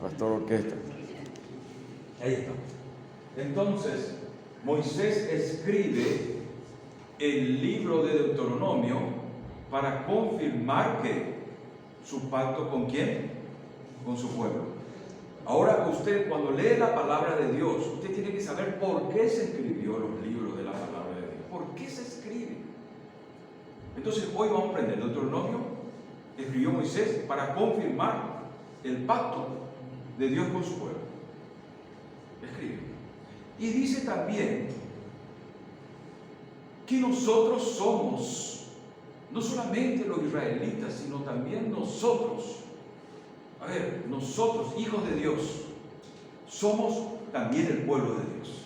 Pastor Orquesta. Ahí está. Entonces, Moisés escribe el libro de Deuteronomio para confirmar que su pacto con ¿quién? Con su pueblo. Ahora usted, cuando lee la palabra de Dios, usted tiene que saber por qué se escribió los libros de la palabra de Dios. ¿Por qué se escribe? Entonces hoy vamos a aprender. Deuteronomio escribió Moisés para confirmar el pacto de Dios con su pueblo. Escribe. Y dice también que nosotros somos, no solamente los israelitas, sino también nosotros. A ver, nosotros, hijos de Dios, somos también el pueblo de Dios.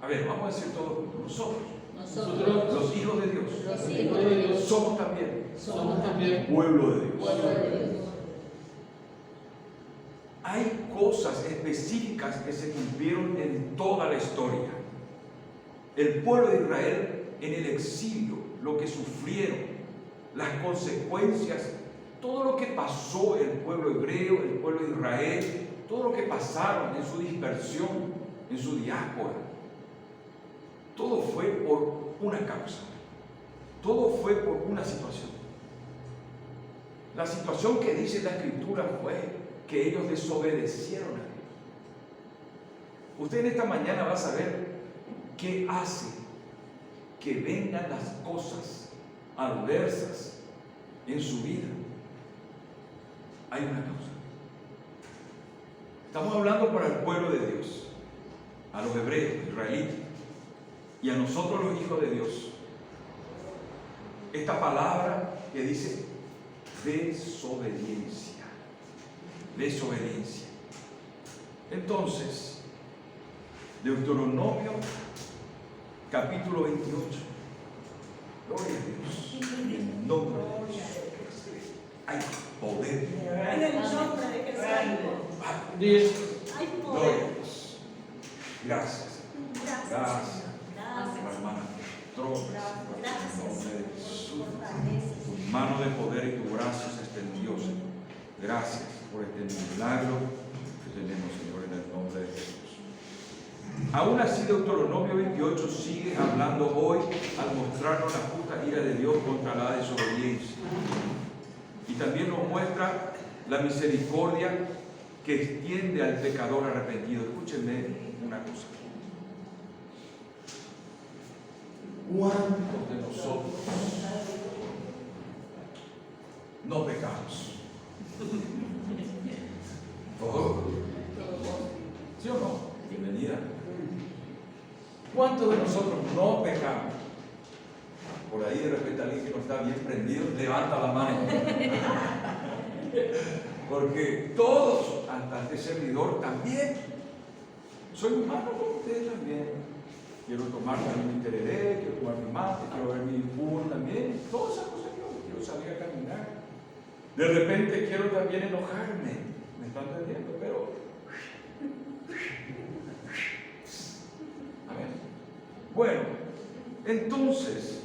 A ver, vamos a decir todo juntos. Nosotros, los hijos de Dios, somos también pueblo de Dios. Hay cosas específicas que se cumplieron en toda la historia. El pueblo de Israel en el exilio, lo que sufrieron, las consecuencias, todo lo que pasó el pueblo hebreo, el pueblo de Israel, todo lo que pasaron en su dispersión, en su diáspora, todo fue por una causa, todo fue por una situación. La situación que dice la Escritura fue que ellos desobedecieron a Dios. Usted en esta mañana va a saber qué hace que vengan las cosas adversas en su vida. Hay una causa. Estamos hablando para el pueblo de Dios, a los hebreos, israelitas, y a nosotros los hijos de Dios. Esta palabra que dice desobediencia. Desobediencia. Entonces, Deuteronomio capítulo 28. Gloria a Dios. En el nombre de Dios. Hay poder. En el nombre de Jesús. Hay Gloria poder. a Dios. Gracias. Gracias. La hermana Tropas. En el nombre de Jesús. Tu mano de poder y tu brazo se extendió, Señor. Gracias por este milagro que tenemos, Señor, en el nombre de Jesús. Aún así, Deuteronomio 28 sigue hablando hoy al mostrarnos la justa ira de Dios contra la desobediencia. Y también nos muestra la misericordia que extiende al pecador arrepentido. Escúchenme una cosa. ¿Cuántos de nosotros no pecamos? ¿Todos? ¿Sí o no? Bienvenida. ¿Cuántos de nosotros no pecamos? Por ahí de repente alguien que no está bien prendido levanta la mano. Porque todos, hasta este servidor también, soy humano como ustedes también. Quiero tomar también mi tereré, quiero tomar mi mate, quiero ver mi jugo también. Todas esas cosas quiero salir a caminar. De repente quiero también enojarme. ¿Me están entendiendo? Pero amén. Bueno, entonces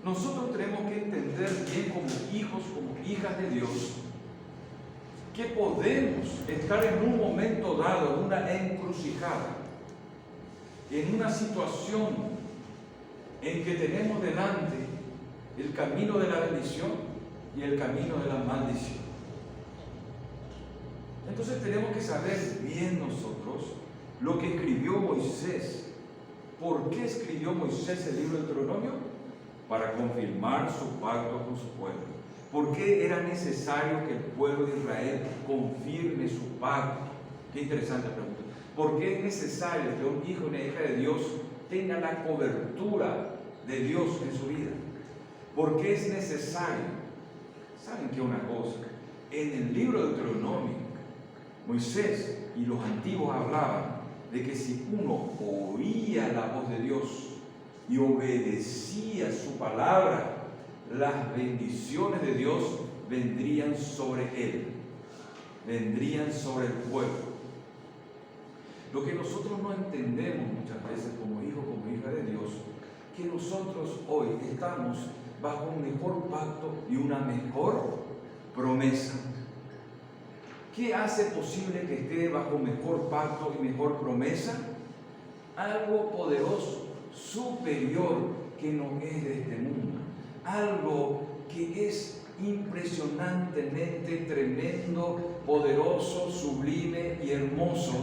nosotros tenemos que entender bien como hijos, como hijas de Dios, que podemos estar en un momento dado, en una encrucijada, en una situación en que tenemos delante el camino de la bendición y el camino de la maldición. Entonces tenemos que saber bien nosotros lo que escribió Moisés. ¿Por qué escribió Moisés el libro de Deuteronomio? Para confirmar su pacto con su pueblo. ¿Por qué era necesario que el pueblo de Israel confirme su pacto? Qué interesante pregunta. ¿Por qué es necesario que un hijo y una hija de Dios tenga la cobertura de Dios en su vida? ¿Por qué es necesario? ¿Saben qué una cosa? En el libro de Deuteronomio, Moisés y los antiguos hablaban de que si uno oía la voz de Dios y obedecía su palabra, las bendiciones de Dios vendrían sobre él, vendrían sobre el pueblo. Lo que nosotros no entendemos muchas veces como hijos, como hijas de Dios, que nosotros hoy estamos bajo un mejor pacto y una mejor promesa. ¿Qué hace posible que esté bajo mejor pacto y mejor promesa? Algo poderoso, superior, que no es de este mundo. Algo que es impresionantemente tremendo, poderoso, sublime y hermoso,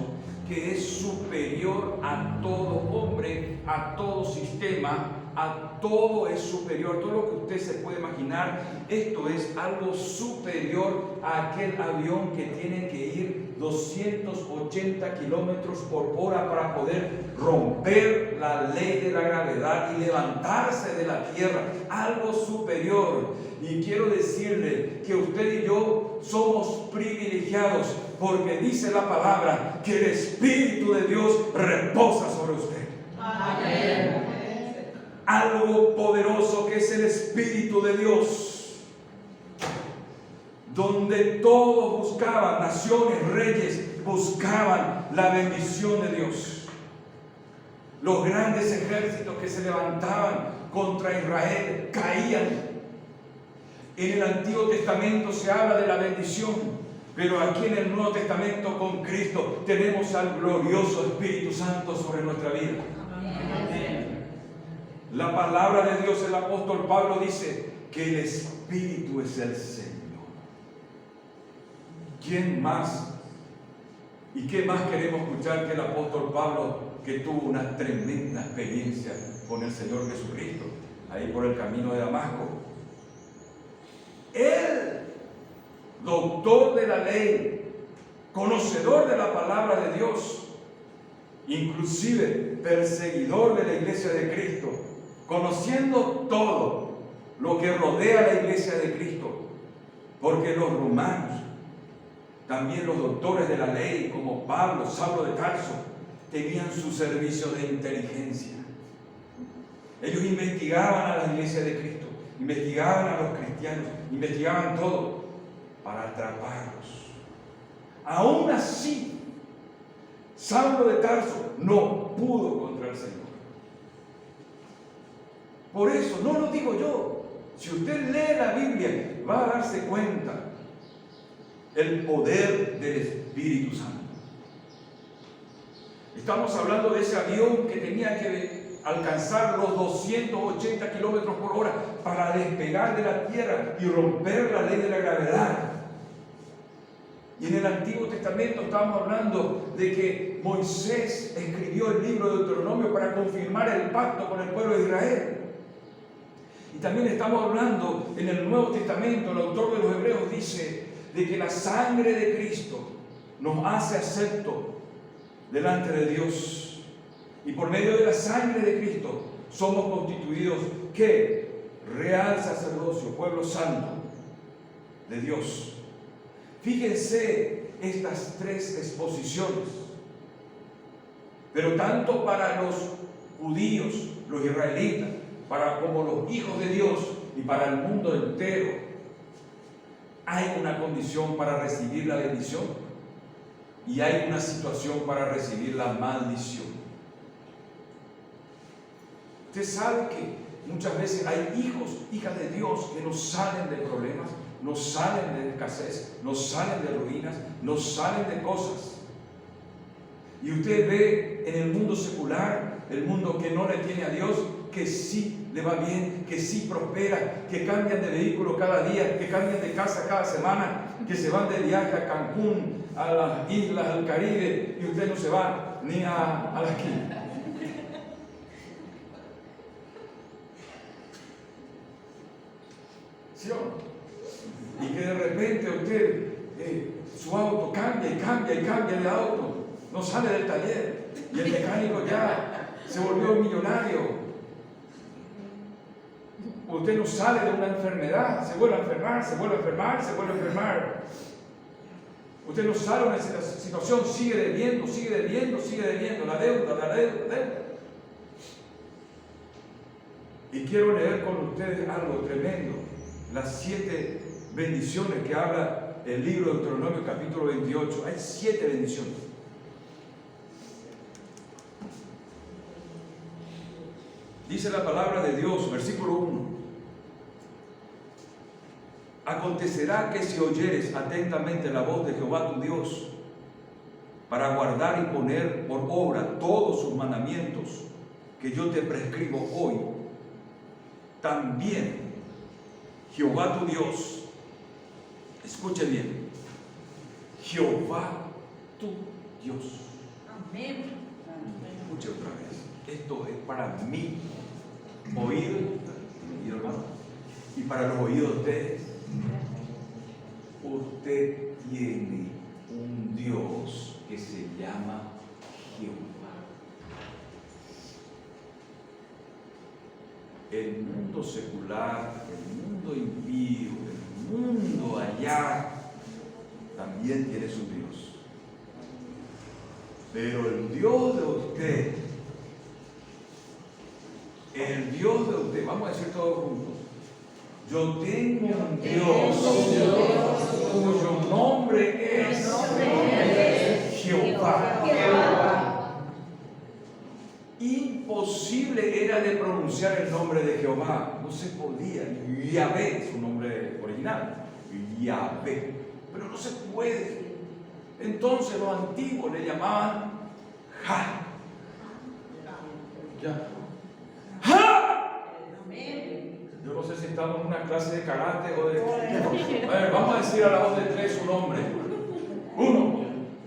que es superior a todo hombre, a todo sistema, a todo es superior, todo lo que usted se puede imaginar. Esto es algo superior a aquel avión que tiene que ir 280 kilómetros por hora para poder romper la ley de la gravedad y levantarse de la tierra. Algo superior. Y quiero decirle que usted y yo somos privilegiados, porque dice la palabra que el Espíritu de Dios reposa sobre usted. Amén. Algo poderoso que es el Espíritu de Dios, donde todos buscaban, naciones, reyes, buscaban la bendición de Dios. Los grandes ejércitos que se levantaban contra Israel caían. En el Antiguo Testamento se habla de la bendición, pero aquí en el Nuevo Testamento con Cristo tenemos al glorioso Espíritu Santo sobre nuestra vida. Amén. La palabra de Dios, el apóstol Pablo dice que el Espíritu es el Señor. ¿Quién más? ¿Y qué más queremos escuchar que el apóstol Pablo, que tuvo una tremenda experiencia con el Señor Jesucristo, ahí por el camino de Damasco? Él, doctor de la ley, conocedor de la palabra de Dios, inclusive perseguidor de la iglesia de Cristo, conociendo todo lo que rodea a la iglesia de Cristo, porque los romanos, también los doctores de la ley, como Pablo, Saulo de Tarso, tenían su servicio de inteligencia. Ellos investigaban a la iglesia de Cristo, investigaban a los cristianos, investigaban todo para atraparlos. Aún así, Saulo de Tarso no pudo contra el Señor. Por eso, no lo digo yo, si usted lee la Biblia, va a darse cuenta el poder del Espíritu Santo. Estamos hablando de ese avión que tenía que alcanzar los 280 kilómetros por hora para despegar de la tierra y romper la ley de la gravedad. Y en el Antiguo Testamento estábamos hablando de que Moisés escribió el libro de Deuteronomio para confirmar el pacto con el pueblo de Israel. Y también estamos hablando en el Nuevo Testamento, el autor de los Hebreos dice de que la sangre de Cristo nos hace acepto delante de Dios. Y por medio de la sangre de Cristo somos constituidos, ¿qué? Real sacerdocio, pueblo santo de Dios. Fíjense estas tres exposiciones. Pero tanto para los judíos, los israelitas, como los hijos de Dios y para el mundo entero, hay una condición para recibir la bendición y hay una situación para recibir la maldición. Usted sabe que muchas veces hay hijos, hijas de Dios que no salen de problemas, no salen de escasez, no salen de ruinas, no salen de cosas. Y usted ve en el mundo secular, el mundo que no le tiene a Dios, que sí le va bien, que sí prospera, que cambian de vehículo cada día, que cambian de casa cada semana, que se van de viaje a Cancún, a las islas, al Caribe, y usted no se va ni a la esquina. ¿Sí o no? Y que de repente usted, su auto cambia y cambia y cambia de auto, no sale del taller, y el mecánico ya se volvió millonario. Usted no sale de una enfermedad, se vuelve a enfermar, se vuelve a enfermar, se vuelve a enfermar. Usted no sale de una situación, sigue debiendo, sigue debiendo, sigue debiendo, la deuda, la deuda, la deuda. Y quiero leer con ustedes algo tremendo, las 7 bendiciones que habla el libro de Deuteronomio capítulo 28. Hay 7 bendiciones. Dice la palabra de Dios, versículo 1. Acontecerá que si oyeres atentamente la voz de Jehová tu Dios, para guardar y poner por obra todos sus mandamientos que yo te prescribo hoy, también Jehová tu Dios, escuche bien, Jehová tu Dios. Amén. Escuche otra vez, esto es para mi oído, hermano, y para los oídos de ustedes. Usted tiene un Dios que se llama Jehová. El mundo secular, el mundo impío, el mundo allá, también tiene su Dios. Pero el Dios de usted, vamos a decir todos juntos, yo tengo un Dios cuyo nombre es Jehová. Imposible era de pronunciar el nombre de Jehová, no se podía. Yahvé, su nombre original, Yahvé, pero no se puede. Entonces los antiguos le llamaban Ja. Ya. ¡Ja! Yo no sé si estamos en una clase de karate o de... A ver, vamos a decir a la voz de tres su nombre. 1.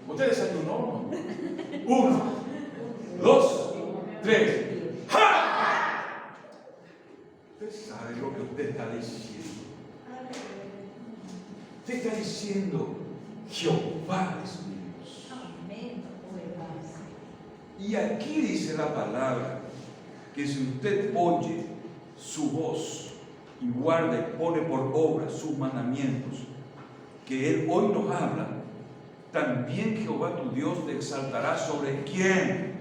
Ustedes saben un nombre. 1, 2, 3. ¡Ja! Usted sabe lo que usted está diciendo. Usted está diciendo, Jehová es mi Dios. Y aquí dice la palabra que si usted oye su voz y guarda y pone por obra sus mandamientos que Él hoy nos habla, también Jehová tu Dios te exaltará sobre ¿quién?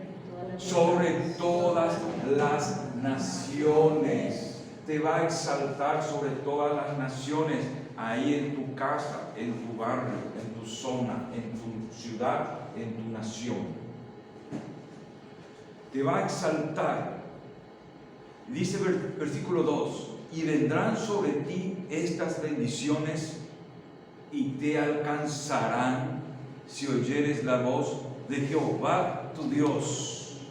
Sobre todas las naciones. Te va a exaltar sobre todas las naciones, ahí en tu casa, en tu barrio, en tu zona, en tu ciudad, en tu nación. Te va a exaltar. Dice versículo 2, y vendrán sobre ti estas bendiciones y te alcanzarán si oyeres la voz de Jehová tu Dios.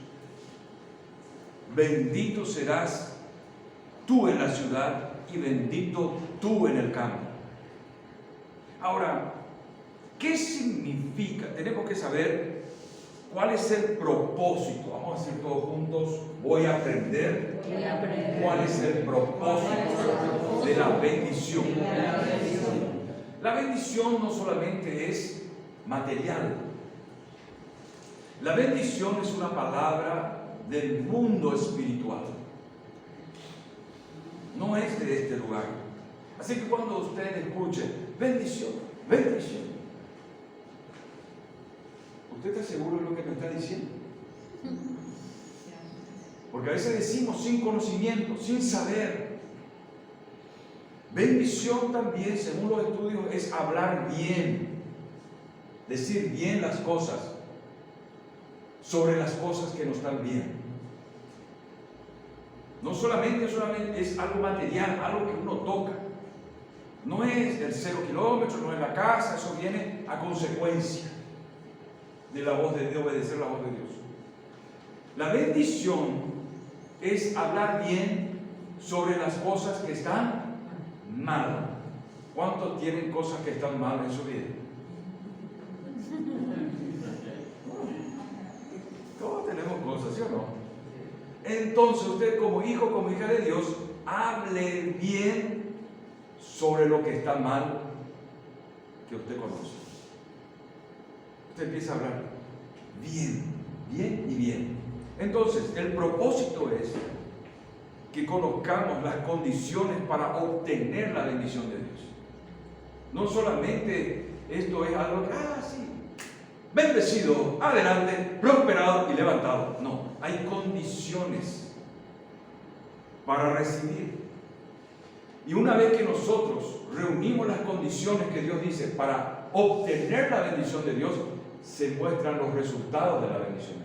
Bendito serás tú en la ciudad y bendito tú en el campo. Ahora, ¿qué significa? Tenemos que saber cuál es el propósito. Vamos a decir todos juntos, voy a aprender cuál es el propósito de la bendición. La bendición no solamente es material. La bendición es una palabra del mundo espiritual. No es de este lugar. Así que cuando usted escuche bendición, bendición, ¿usted está seguro de lo que me está diciendo? Porque a veces decimos sin conocimiento, sin saber. Bendición también, según los estudios, es hablar bien, decir bien las cosas, sobre las cosas que no están bien. No solamente es algo material, algo que uno toca. No es el 0 kilómetros, no es la casa, eso viene a consecuencia de la voz de obedecer la voz de Dios. La bendición es hablar bien sobre las cosas que están mal. ¿Cuántos tienen cosas que están mal en su vida? Todos tenemos cosas, ¿sí o no? Entonces usted como hijo, como hija de Dios, hable bien sobre lo que está mal que usted conoce. Usted empieza a hablar bien, bien y bien. Entonces, el propósito es que conozcamos las condiciones para obtener la bendición de Dios. No solamente esto es algo que, sí, bendecido, adelante, prosperado y levantado. No, hay condiciones para recibir. Y una vez que nosotros reunimos las condiciones que Dios dice para obtener la bendición de Dios, se muestran los resultados de la bendición de Dios.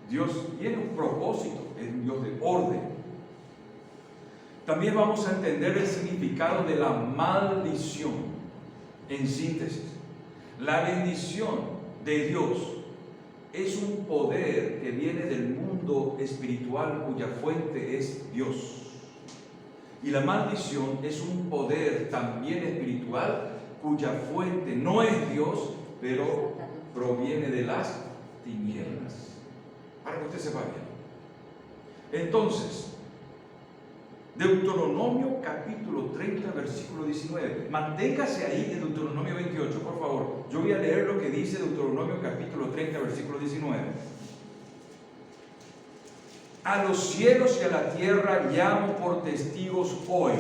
Dios tiene un propósito, es un Dios de orden. También vamos a entender el significado de la maldición. En síntesis, la bendición de Dios es un poder que viene del mundo espiritual cuya fuente es Dios. Y la maldición es un poder también espiritual cuya fuente no es Dios, pero proviene de las tinieblas. Para que usted sepa bien. Entonces, Deuteronomio capítulo 30, versículo 19. Manténgase ahí en Deuteronomio 28, por favor. Yo voy a leer lo que dice Deuteronomio capítulo 30, versículo 19. A los cielos y a la tierra llamo por testigos hoy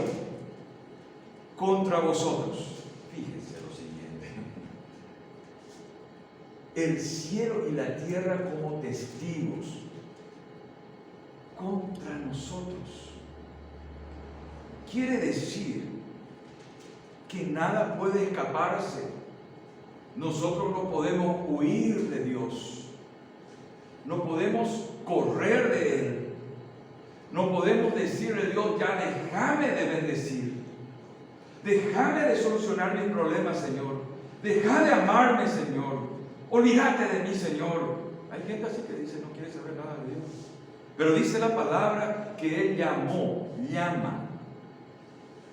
contra vosotros. Fíjense lo siguiente. El cielo y la tierra como testigos contra nosotros. Quiere decir que nada puede escaparse. Nosotros no podemos huir de Dios. No podemos correr de Él. No podemos decirle a Dios, ya déjame de bendecir. Déjame de solucionar mis problemas, Señor. Deja de amarme, Señor. Olvídate de mí, Señor. Hay gente así que dice, no quiere saber nada de Dios. Pero dice la palabra que Él llama.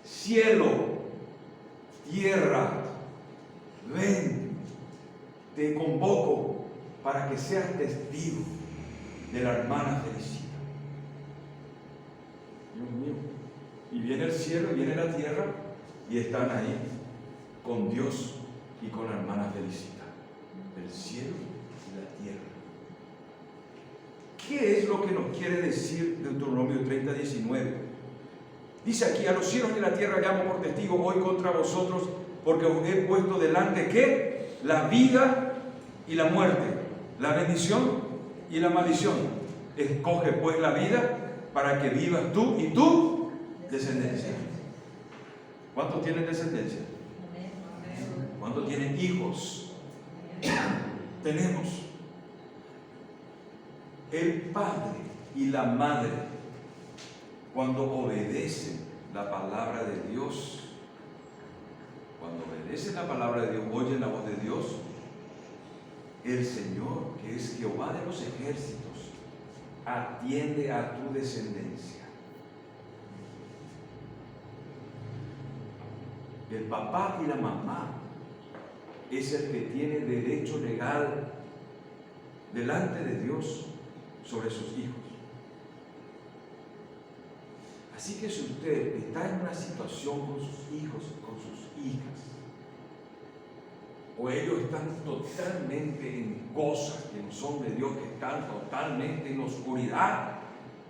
Cielo, tierra, ven, te convoco para que seas testigo de la hermana Felicita. Dios mío. Y viene el cielo y viene la tierra y están ahí con Dios y con la hermana Felicita. El cielo y la tierra. ¿Qué es lo que nos quiere decir Deuteronomio 30, 19? Dice aquí, a los cielos y la tierra llamo por testigo hoy contra vosotros, porque os he puesto delante, ¿qué? La vida y la muerte, la bendición y la maldición. Escoge pues la vida para que vivas tú y tu descendencia. ¿Cuántos tienen descendencia? ¿Cuántos tienen hijos? Tenemos. El padre y la madre, cuando obedecen la palabra de Dios, oyen la voz de Dios, el Señor, que es Jehová de los ejércitos, atiende a tu descendencia. El papá y la mamá es el que tiene derecho legal delante de Dios sobre sus hijos. Así que si usted está en una situación con sus hijos, con sus hijas, o ellos están totalmente en cosas que no son de Dios, que están totalmente en oscuridad,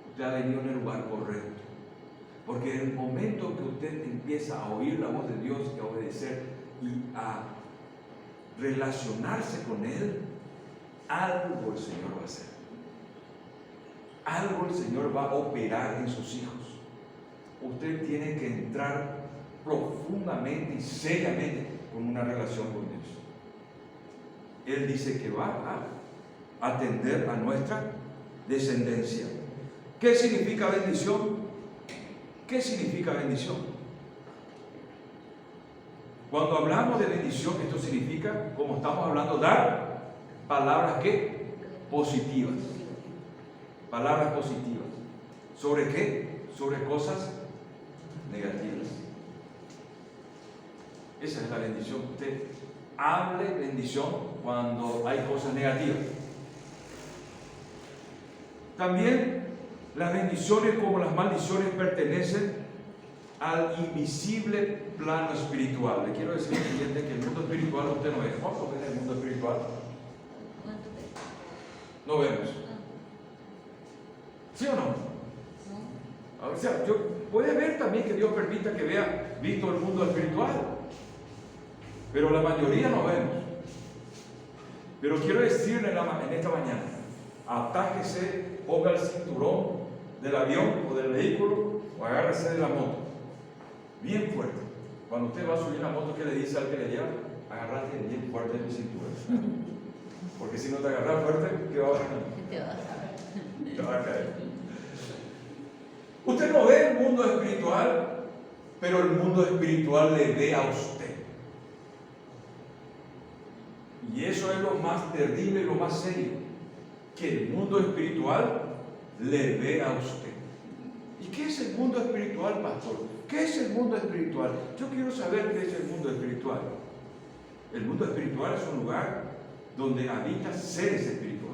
usted ha venido en el lugar correcto. Porque en el momento que usted empieza a oír la voz de Dios y a obedecer y a relacionarse con Él, algo el Señor va a hacer. Algo el Señor va a operar en sus hijos. Usted tiene que entrar profundamente y seriamente con una relación con Dios. Él dice que va a atender a nuestra descendencia. ¿Qué significa bendición? ¿Qué significa bendición? Cuando hablamos de bendición, esto significa, como estamos hablando, dar palabras ¿qué? Positivas. Palabras positivas. ¿Sobre qué? Sobre cosas negativas. Esa es la bendición. Usted hable bendición cuando hay cosas negativas. También las bendiciones como las maldiciones pertenecen al invisible plano espiritual. Le quiero decir lo siguiente, que el mundo espiritual usted no ve. ¿Cuántos ven el mundo espiritual? No vemos. ¿Sí o no? O sea, puede ver también que Dios permita que vea visto el mundo espiritual, pero la mayoría no vemos. Pero quiero decirle en esta mañana, atájese, ponga el cinturón del avión o del vehículo o agárrese de la moto bien fuerte. Cuando usted va a subir la moto, ¿qué le dice al que le lleva? Agárrate bien fuerte en el cinturón, porque si no te agarras fuerte, ¿qué va a pasar? Te va a caer. Usted no ve el mundo espiritual, pero el mundo espiritual le ve a usted. Y eso es lo más terrible y lo más serio, que el mundo espiritual le ve a usted. ¿Y qué es el mundo espiritual, pastor? ¿Qué es el mundo espiritual? Yo quiero saber qué es el mundo espiritual. El mundo espiritual es un lugar donde habitan seres espirituales.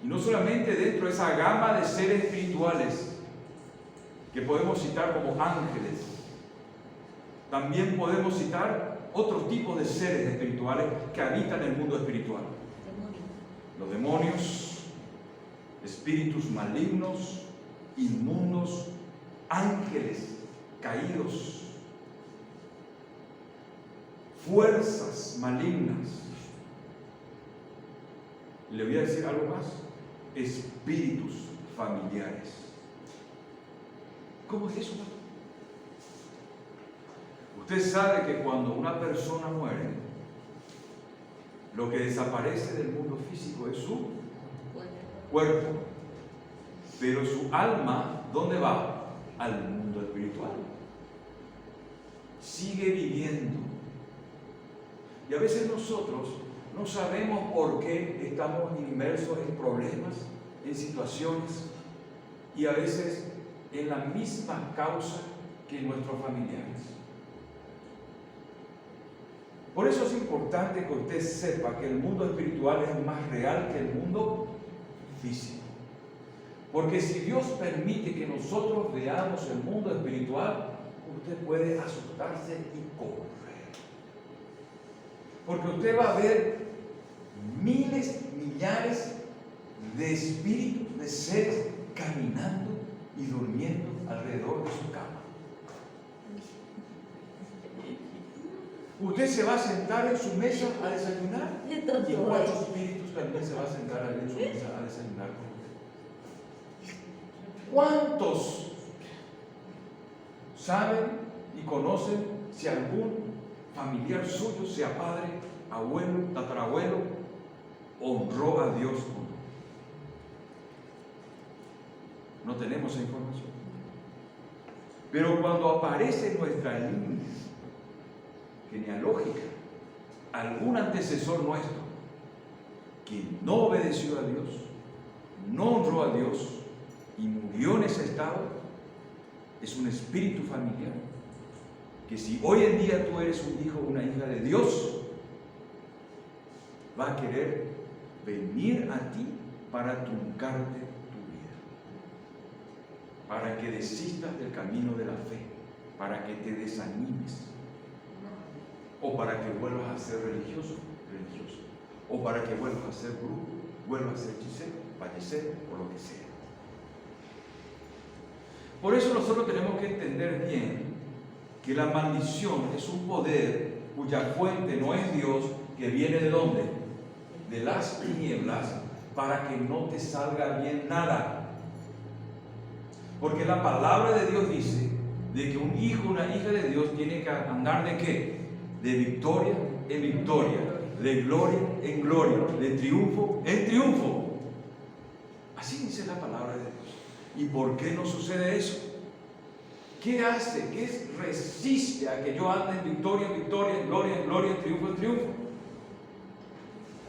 Y no solamente dentro de esa gama de seres espirituales que podemos citar como ángeles, también podemos citar otros tipos de seres espirituales que habitan el mundo espiritual. Los demonios, espíritus malignos, inmundos, ángeles caídos, fuerzas malignas. Y le voy a decir algo más: espíritus familiares. ¿Cómo es eso? Usted sabe que cuando una persona muere, lo que desaparece del mundo físico es su cuerpo, pero su alma, ¿dónde va? Al mundo espiritual. Sigue viviendo. Y a veces nosotros no sabemos por qué estamos inmersos en problemas, en situaciones, y a veces en la misma causa que nuestros familiares. Por eso es importante que usted sepa que el mundo espiritual es más real que el mundo físico. Porque si Dios permite que nosotros veamos el mundo espiritual, usted puede asustarse y correr. Porque usted va a ver miles, millares de espíritus, de seres caminando y durmiendo alrededor de su cama. Usted se va a sentar en su mesa a desayunar y 4 espíritus también se va a sentar en su mesa a desayunar con usted. ¿Cuántos saben y conocen si algún familiar suyo, sea padre, abuelo, tatarabuelo, honró a Dios o no? No tenemos esa información. Pero cuando aparece en nuestra línea genealógica algún antecesor nuestro que no obedeció a Dios, no honró a Dios y murió en ese estado, es un espíritu familiar que si hoy en día tú eres un hijo o una hija de Dios, va a querer venir a ti para truncarte tu vida, para que desistas del camino de la fe, para que te desanimes, o para que vuelvas a ser religioso, o para que vuelvas a ser brujo, vuelvas a ser hechicero, fallecer o lo que sea. Por eso nosotros tenemos que entender bien que la maldición es un poder cuya fuente no es Dios, que viene ¿de dónde? De las tinieblas, para que no te salga bien nada. Porque la palabra de Dios dice de que un hijo, una hija de Dios tiene que andar ¿de qué? De victoria en victoria, de gloria en gloria, de triunfo en triunfo. Así dice la palabra de Dios. ¿Y por qué no sucede eso? ¿Qué hace? ¿Qué resiste a que yo ande en victoria en victoria, en gloria, en triunfo en triunfo?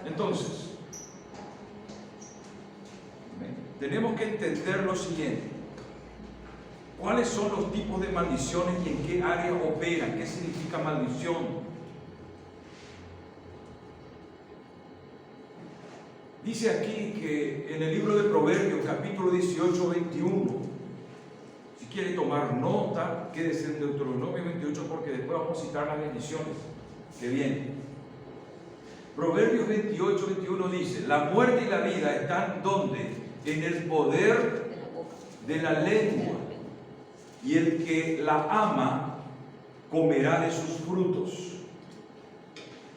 Entonces, tenemos que entender lo siguiente. ¿Cuáles son los tipos de maldiciones y en qué área operan? ¿Qué significa maldición? Dice aquí que en el libro de Proverbios, capítulo 18, 21, si quiere tomar nota, quédese en Deuteronomio 28, porque después vamos a citar las bendiciones que vienen. Proverbios 28, 21 dice: la muerte y la vida están ¿dónde? En el poder de la lengua, y el que la ama comerá de sus frutos.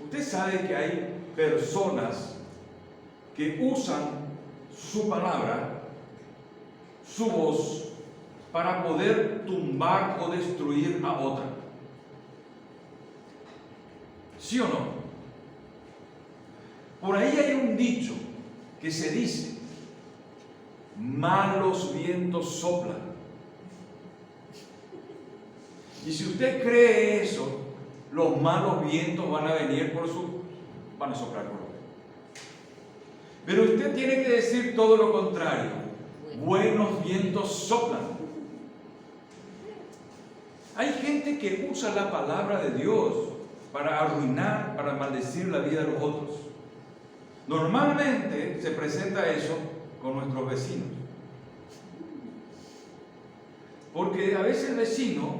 Usted sabe que hay personas que usan su palabra, su voz, para poder tumbar o destruir a otra. ¿Sí o no? Por ahí hay un dicho que se dice: malos vientos soplan. Y si usted cree eso, los malos vientos van a venir van a soplar por usted. Pero usted tiene que decir todo lo contrario. Buenos vientos soplan. Hay gente que usa la palabra de Dios para arruinar, para maldecir la vida de los otros. Normalmente se presenta eso con nuestros vecinos. Porque a veces el vecino,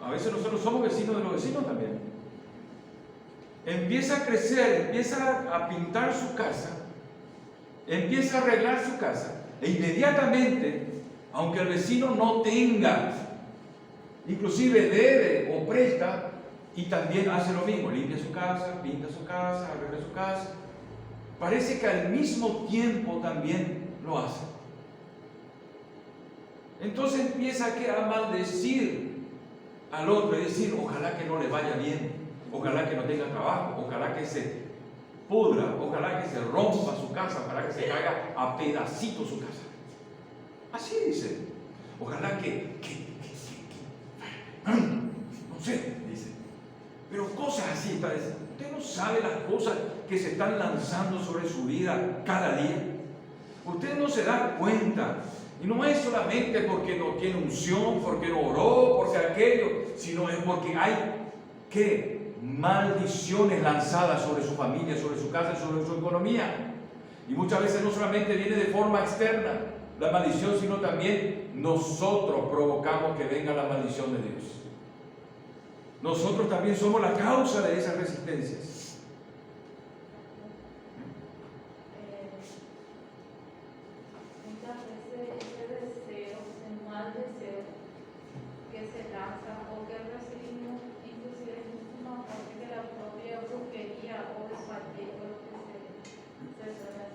a veces nosotros somos vecinos de los vecinos también, empieza a crecer, empieza a pintar su casa, empieza a arreglar su casa, e inmediatamente, aunque el vecino no tenga, inclusive debe o presta, y también hace lo mismo, limpia su casa, pinta su casa, arregla su casa, parece que al mismo tiempo también lo hace. Entonces empieza a maldecir al otro y decir, ojalá que no le vaya bien, ojalá que no tenga trabajo, ojalá que se pudra, ojalá que se rompa su casa, ojalá que se caiga a pedacitos su casa. Así dice. Ojalá no sé, dice. Pero cosas así, parece. Usted no sabe las cosas que se están lanzando sobre su vida cada día. Usted no se da cuenta. Y no es solamente porque no tiene unción, porque no oró, porque aquello, sino es porque hay, ¿qué? Maldiciones lanzadas sobre su familia, sobre su casa, sobre su economía. Y muchas veces no solamente viene de forma externa la maldición, sino también nosotros provocamos que venga la maldición de Dios. Nosotros también somos la causa de esas resistencias. Muchas veces ese deseo, el mal deseo que se lanza o que recibimos, inclusive es mucho más fuerte que la propia brujería o el falleo, lo que se suele hacer.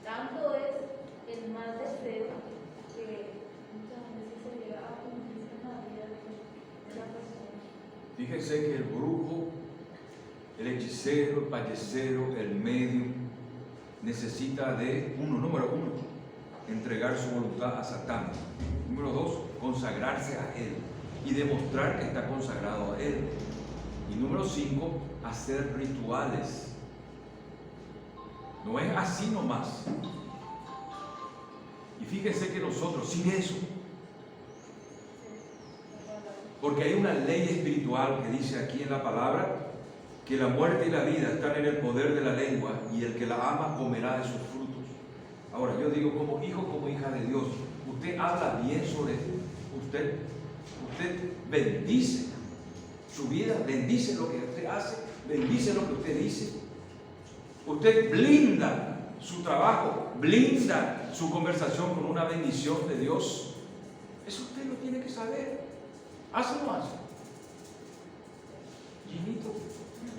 Tanto es el mal deseo que muchas veces se llega a cumplir en la vida de la persona. Fíjense que el brujo, el hechicero, el payasero, el medium, necesita de número uno, entregar su voluntad a Satán. Número dos, consagrarse a él y demostrar que está consagrado a él. Y número 5, hacer rituales. No es así nomás. Y fíjense que nosotros, sin eso, porque hay una ley espiritual que dice aquí en la palabra que la muerte y la vida están en el poder de la lengua y el que la ama comerá de sus frutos. Ahora, yo digo, como hijo, como hija de Dios, usted habla bien sobre usted bendice su vida, bendice lo que usted hace, bendice lo que usted dice. Usted blinda su trabajo, blinda su conversación con una bendición de Dios. Eso usted lo tiene que saber. ¿Hace o no hace?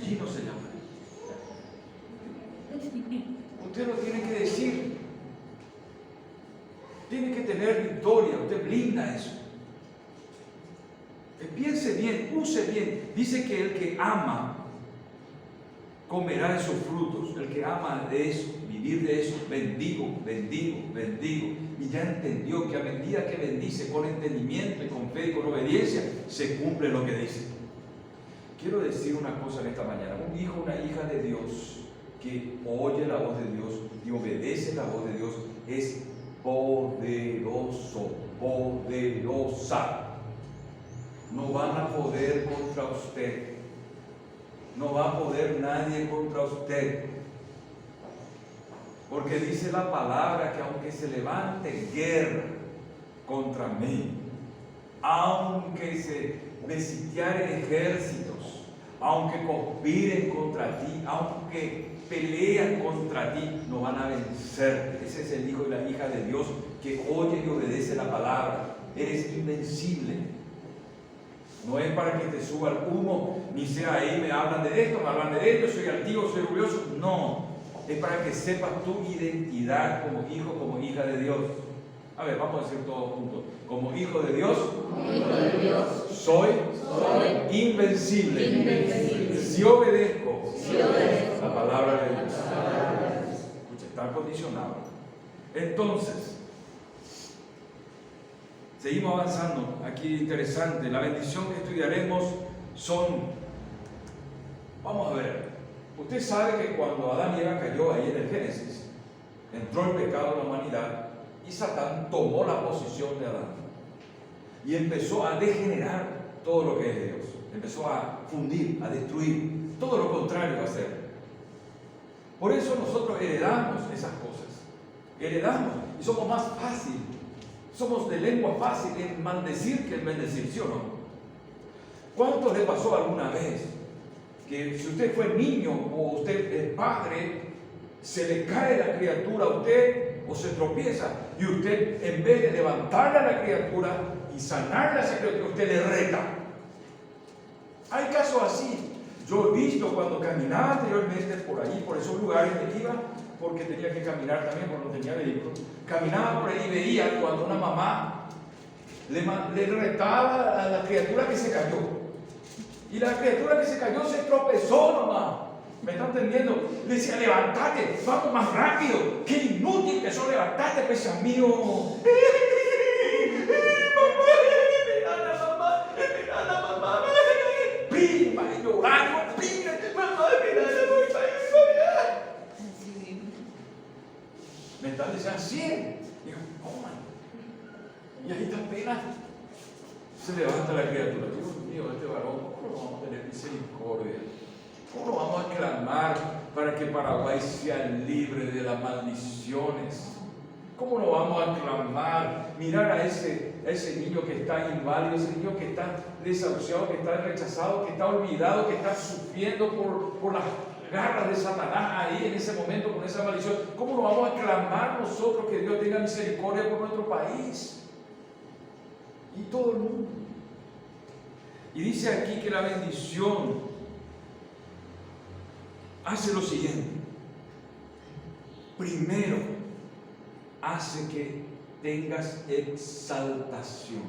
Gino se llama. Usted lo tiene que decir. Tiene que tener victoria. Usted blinda eso. Piense bien, use bien. Dice que el que ama comerá de sus frutos. El que ama de eso, vivir de eso, bendigo. Y ya entendió que a medida que bendice con entendimiento y con fe y con obediencia, se cumple lo que dice. Quiero decir una cosa en esta mañana. Un hijo, una hija de Dios que oye la voz de Dios y obedece la voz de Dios es poderoso, poderosa. No van a poder contra usted. No va a poder nadie contra usted. Porque dice la palabra que aunque se levante guerra contra mí, aunque se besitiaren ejércitos, aunque conspiren contra ti, aunque pelean contra ti, no van a vencer. Ese es el hijo y la hija de Dios que oye y obedece la palabra. Eres invencible. No es para que te suba el humo, ni sea ahí me hablan de esto, me hablan de esto, soy altivo, soy orgulloso. No, es para que sepas tu identidad como hijo, como hija de Dios. A ver, vamos a decir todos juntos. Como hijo de Dios, soy invencible. Si obedezco la palabra de Dios. Escucha, está condicionado. Entonces, Seguimos avanzando. Aquí interesante. La bendición que estudiaremos vamos a ver. Usted sabe que cuando Adán y Eva cayó ahí en el Génesis, entró el pecado en la humanidad y Satán tomó la posición de Adán y empezó a degenerar todo lo que es Dios. Empezó a fundir, a destruir, todo lo contrario a hacer. Por eso nosotros heredamos esas cosas. Heredamos y somos más fáciles. Somos de lengua fácil en maldecir que en bendecir, ¿sí o no? ¿Cuánto le pasó alguna vez que si usted fue niño o usted es padre, se le cae la criatura a usted o se tropieza y usted, en vez de levantarle a la criatura y sanarle a esa criatura, usted le reta? Hay casos así. Yo he visto cuando caminaba anteriormente por allí, por esos lugares que iba, porque tenía que caminar también, porque no tenía vehículo. Caminaba por ahí y veía cuando una mamá le retaba a la criatura que se cayó. Y la criatura que se cayó se tropezó nomás. ¿Me están entendiendo? Le decía, levántate, vamos más rápido. Qué inútil que sos, levantate, pesa mío. Mamá. Prima, y llorando, prima, mamá, me están diciendo así. Digo, coman. Y ahí está apenas se levanta la criatura. Dios mío, este varón, ¿cómo lo vamos a tener misericordia? ¿Cómo lo vamos a clamar para que Paraguay sea libre de las maldiciones? ¿Cómo lo vamos a clamar? Mirar a ese niño que está inválido, ese niño que está desahuciado, que está rechazado, que está olvidado, que está sufriendo por las garras de Satanás ahí en ese momento con esa maldición. ¿Cómo lo vamos a clamar nosotros que Dios tenga misericordia por nuestro país? Y todo el mundo. Y dice aquí que la bendición hace lo siguiente. Primero, hace que tengas exaltación.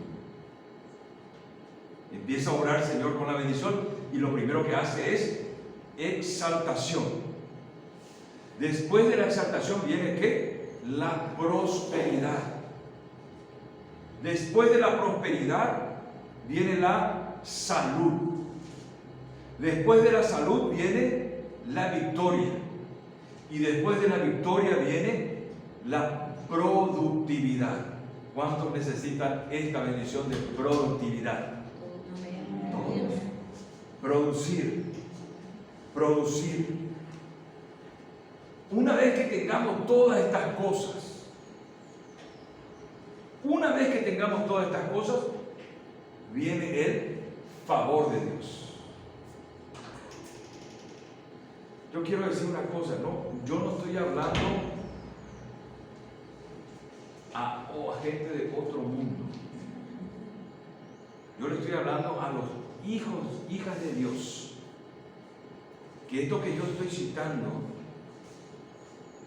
Empieza a orar, Señor, con la bendición, y lo primero que hace es exaltación. Después de la exaltación viene ¿qué? La prosperidad. Después de la prosperidad viene la salud. Después de la salud viene la victoria. Y después de la victoria viene la productividad. ¿Cuántos necesitan esta bendición de productividad? Todos. Producir. Una vez que tengamos todas estas cosas, viene el favor de Dios. Yo quiero decir una cosa, yo no estoy hablando a gente de otro mundo. Yo le estoy hablando a los hijas de Dios. Que esto que yo estoy citando,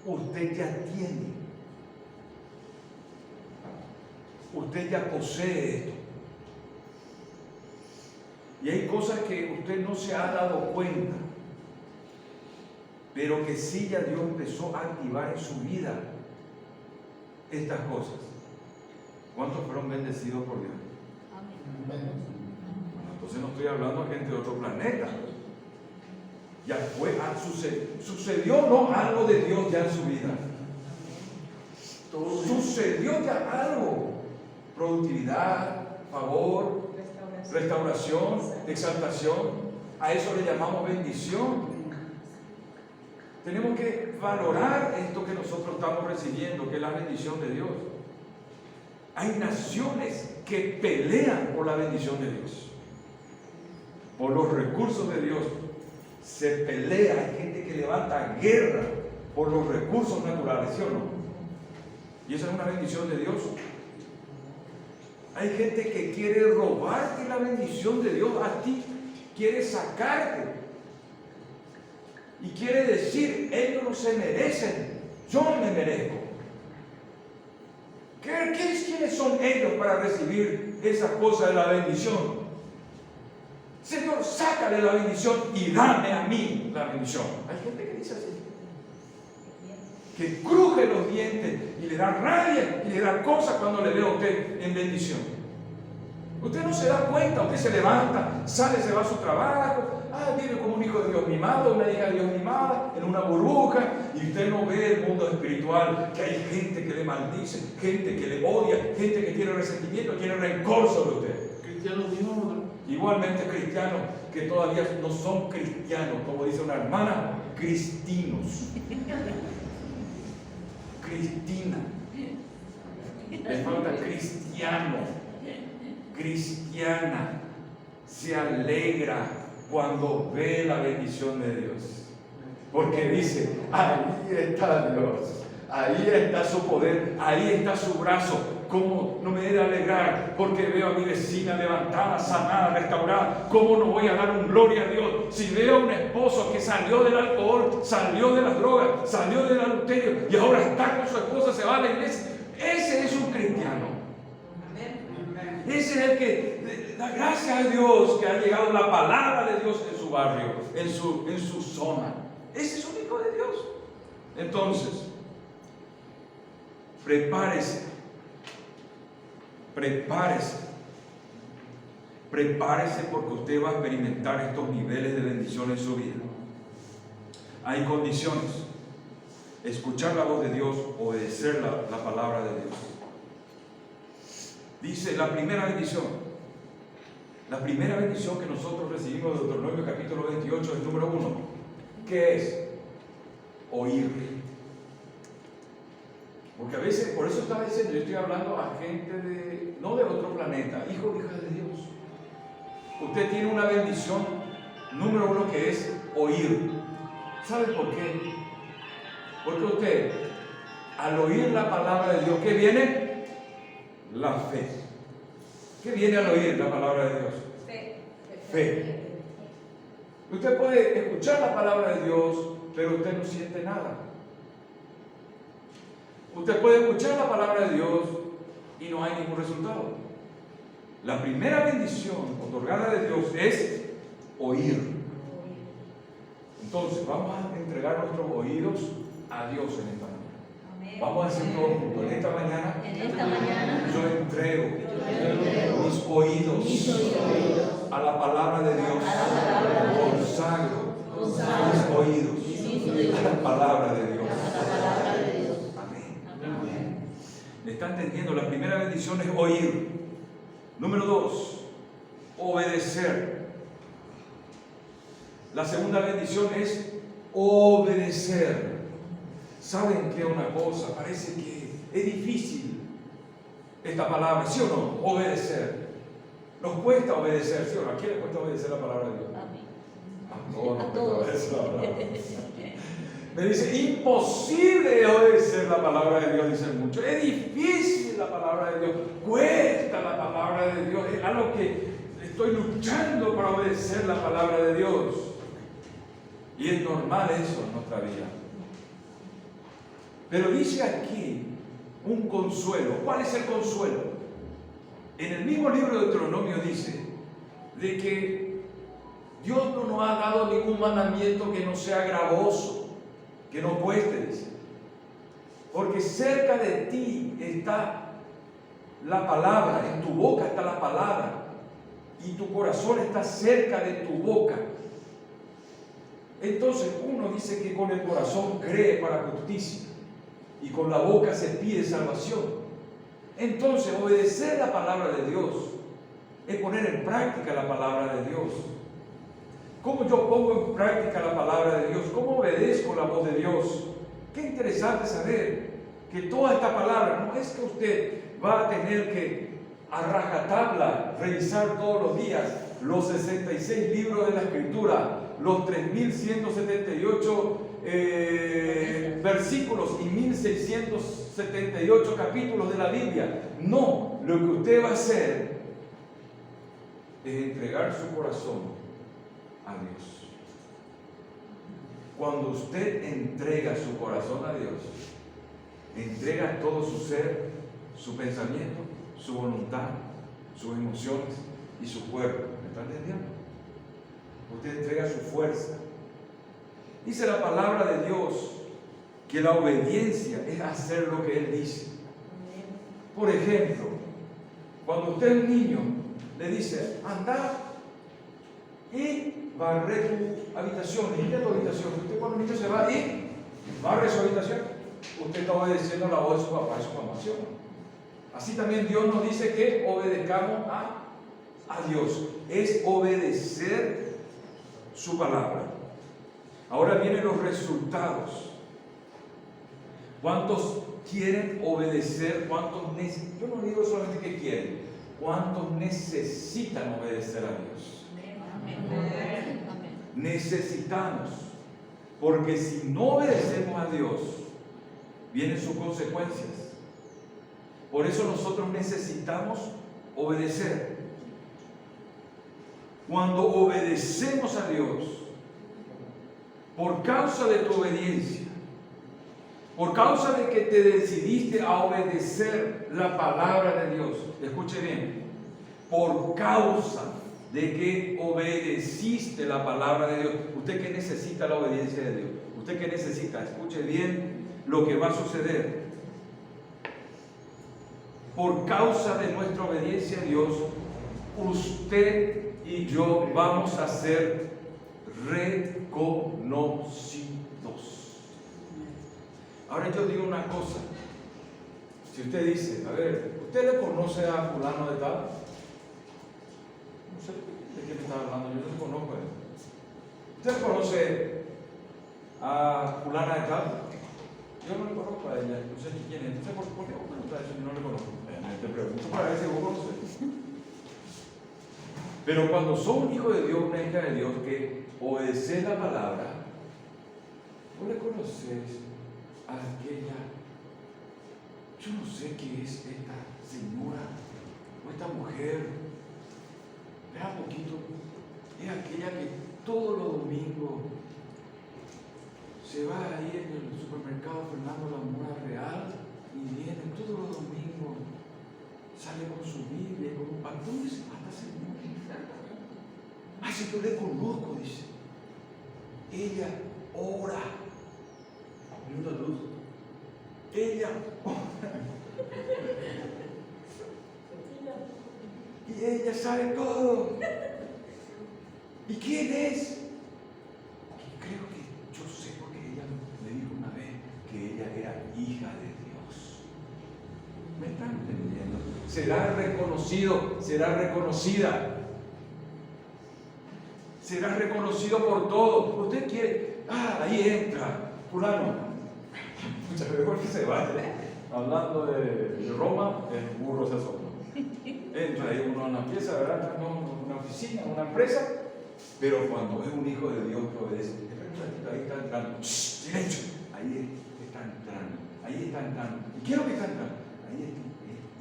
usted ya tiene. Usted ya posee esto. Y hay cosas que usted no se ha dado cuenta, pero que sí ya Dios empezó a activar en su vida estas cosas. ¿Cuántos fueron bendecidos por Dios? Amén. Entonces no estoy hablando a gente de otro planeta. Ya sucedió no algo de Dios ya en su vida. Sucedió ya algo. Productividad, favor, restauración, exaltación. A eso le llamamos bendición. Tenemos que valorar esto que nosotros estamos recibiendo, que es la bendición de Dios. Hay naciones que pelean por la bendición de Dios, por los recursos de Dios. Se pelea, hay gente que levanta guerra por los recursos naturales, ¿sí o no? Y esa es una bendición de Dios. Hay gente que quiere robarte la bendición de Dios a ti, quiere sacarte y quiere decir, ellos no se merecen, yo me merezco. ¿Quiénes son ellos para recibir esas cosas de la bendición? Señor, sácale la bendición y dame a mí la bendición. Hay gente que dice así. que cruje los dientes y le da rabia y le da cosas cuando le ve a usted en bendición. Usted no se da cuenta, usted se levanta, sale, se va a su trabajo, vive como un hijo de Dios mimado, una hija de Dios mimada, en una burbuja, y usted no ve el mundo espiritual, que hay gente que le maldice, gente que le odia, gente que tiene resentimiento, tiene rencor sobre usted. Cristianos mismos, ¿no? Igualmente cristianos que todavía no son cristianos, como dice una hermana, cristinos. Cristina. Le falta cristiano. Cristiana. Se alegra cuando ve la bendición de Dios. Porque dice, ahí está Dios. Ahí está su poder. Ahí está su brazo. ¿Cómo no me he de alegrar porque veo a mi vecina levantada, sanada, restaurada? ¿Cómo no voy a dar un gloria a Dios si veo a un esposo que salió del alcohol, salió de las drogas, salió del adulterio y ahora está con su esposa, se va a la iglesia? Ese es un cristiano. Ese es el que da gracias a Dios que ha llegado la palabra de Dios en su barrio, en su zona. Ese es un hijo de Dios. Entonces, prepárese. Prepárese porque usted va a experimentar estos niveles de bendición en su vida. Hay condiciones: escuchar la voz de Dios, obedecer la palabra de Dios. Dice la primera bendición que nosotros recibimos de Deuteronomio capítulo 28 es número 1. ¿Qué es? Oír. Porque a veces, por eso estaba diciendo, yo estoy hablando a gente no de otro planeta, hijos e hijas de Dios. Usted tiene una bendición número 1 que es oír. ¿Sabe por qué? Porque usted, al oír la palabra de Dios, ¿qué viene? La fe. ¿Qué viene al oír la palabra de Dios? Fe. Usted puede escuchar la palabra de Dios, pero usted no siente nada. Usted puede escuchar la palabra de Dios y no hay ningún resultado. La primera bendición otorgada de Dios es oír. Entonces, vamos a entregar nuestros oídos a Dios en esta mañana. Vamos a decir todos juntos: en esta mañana, yo entrego mis oídos a la palabra de Dios. Consagro mis oídos a la palabra de Dios. ¿Me está entendiendo? La primera bendición es oír. Número 2, obedecer. La segunda bendición es obedecer. ¿Saben qué? Una cosa, parece que es difícil esta palabra, ¿sí o no? Obedecer. Nos cuesta obedecer, ¿sí o no? ¿A quién le cuesta obedecer la palabra de Dios? A todos. Me dice, imposible obedecer la palabra de Dios, dicen muchos. Es difícil la palabra de Dios, cuesta la palabra de Dios, es algo que estoy luchando para obedecer la palabra de Dios. Y es normal eso en nuestra vida. Pero dice aquí un consuelo. ¿Cuál es el consuelo? En el mismo libro de Deuteronomio dice de que Dios no nos ha dado ningún mandamiento que no sea gravoso, que no cueste, dice. Porque cerca de ti está la palabra, en tu boca está la palabra, y tu corazón está cerca de tu boca. Entonces uno dice que con el corazón cree para justicia y con la boca se pide salvación. Entonces obedecer la palabra de Dios es poner en práctica la palabra de Dios. ¿Cómo yo pongo en práctica la palabra de Dios? ¿Cómo obedezco la voz de Dios? Qué interesante saber que toda esta palabra, no es que usted va a tener que a rajatabla revisar todos los días los 66 libros de la Escritura, los 3.178 versículos y 1.678 capítulos de la Biblia. No, lo que usted va a hacer es entregar su corazón a Dios. Cuando usted entrega su corazón a Dios, entrega todo su ser, su pensamiento, su voluntad, sus emociones y su cuerpo. ¿Me está entendiendo? Usted entrega su fuerza. Dice la palabra de Dios que la obediencia es hacer lo que Él dice. Por ejemplo, cuando usted es un niño, le dice, anda y barre tu habitación, limpia tu habitación. Usted cuando el niño se va y barre su habitación, usted está obedeciendo la voz de su papá y su mamá, ¿sí o no? Así también Dios nos dice que obedezcamos a Dios. Es obedecer su palabra. Ahora vienen los resultados. ¿Cuántos quieren obedecer? Yo no digo solamente que quieren. ¿Cuántos necesitan obedecer a Dios? Amén. Necesitamos. Porque si no obedecemos a Dios, vienen sus consecuencias. Por eso nosotros necesitamos obedecer. Cuando obedecemos a Dios, por causa de tu obediencia, por causa de que te decidiste a obedecer la palabra de Dios, escuche bien, por causa de que obedeciste la palabra de Dios, usted que necesita la obediencia de Dios, usted que necesita, escuche bien lo que va a suceder. Por causa de nuestra obediencia a Dios, usted y yo vamos a ser reconocidos. Ahora yo digo una cosa. Si usted dice, a ver, ¿usted le conoce a fulano de tal? No sé de qué me está hablando, yo no le conozco a él. ¿Usted conoce a fulana de tal? Yo no le conozco a ella, no sé ni quién es. Entonces, ¿por qué vos preguntas eso si no le conozco? Te pregunto para ver si vos conoces. Pero cuando sos un hijo de Dios, una hija de Dios, que obedeces la palabra, vos le conoces a aquella, yo no sé qué es esta señora o esta mujer, vea un poquito, es aquella que todos los domingos se va ahí en el supermercado Fernando La Mora Real y viene todos los domingos, sale con su Biblia, con un pacto, y dice, esta señora, ay, si yo le conozco, dice, ella ora, ella ora, y ella sabe todo. ¿Y quién es? Creo que yo sé, porque ella me dijo una vez que ella era hija de Dios. ¿Me están entendiendo? Será reconocido, será reconocida. Será reconocido por todos. Usted quiere, ahí entra fulano. Muchas veces que se va, hablando de Roma, el burro se asoma. Entra ahí uno en una pieza, ¿verdad? No, una oficina, una empresa. Pero cuando es un hijo de Dios que obedece, ahí está entrando. Silencio. Ahí está entrando. Ahí está entrando. ¿Y qué es lo que está entrando? Ahí es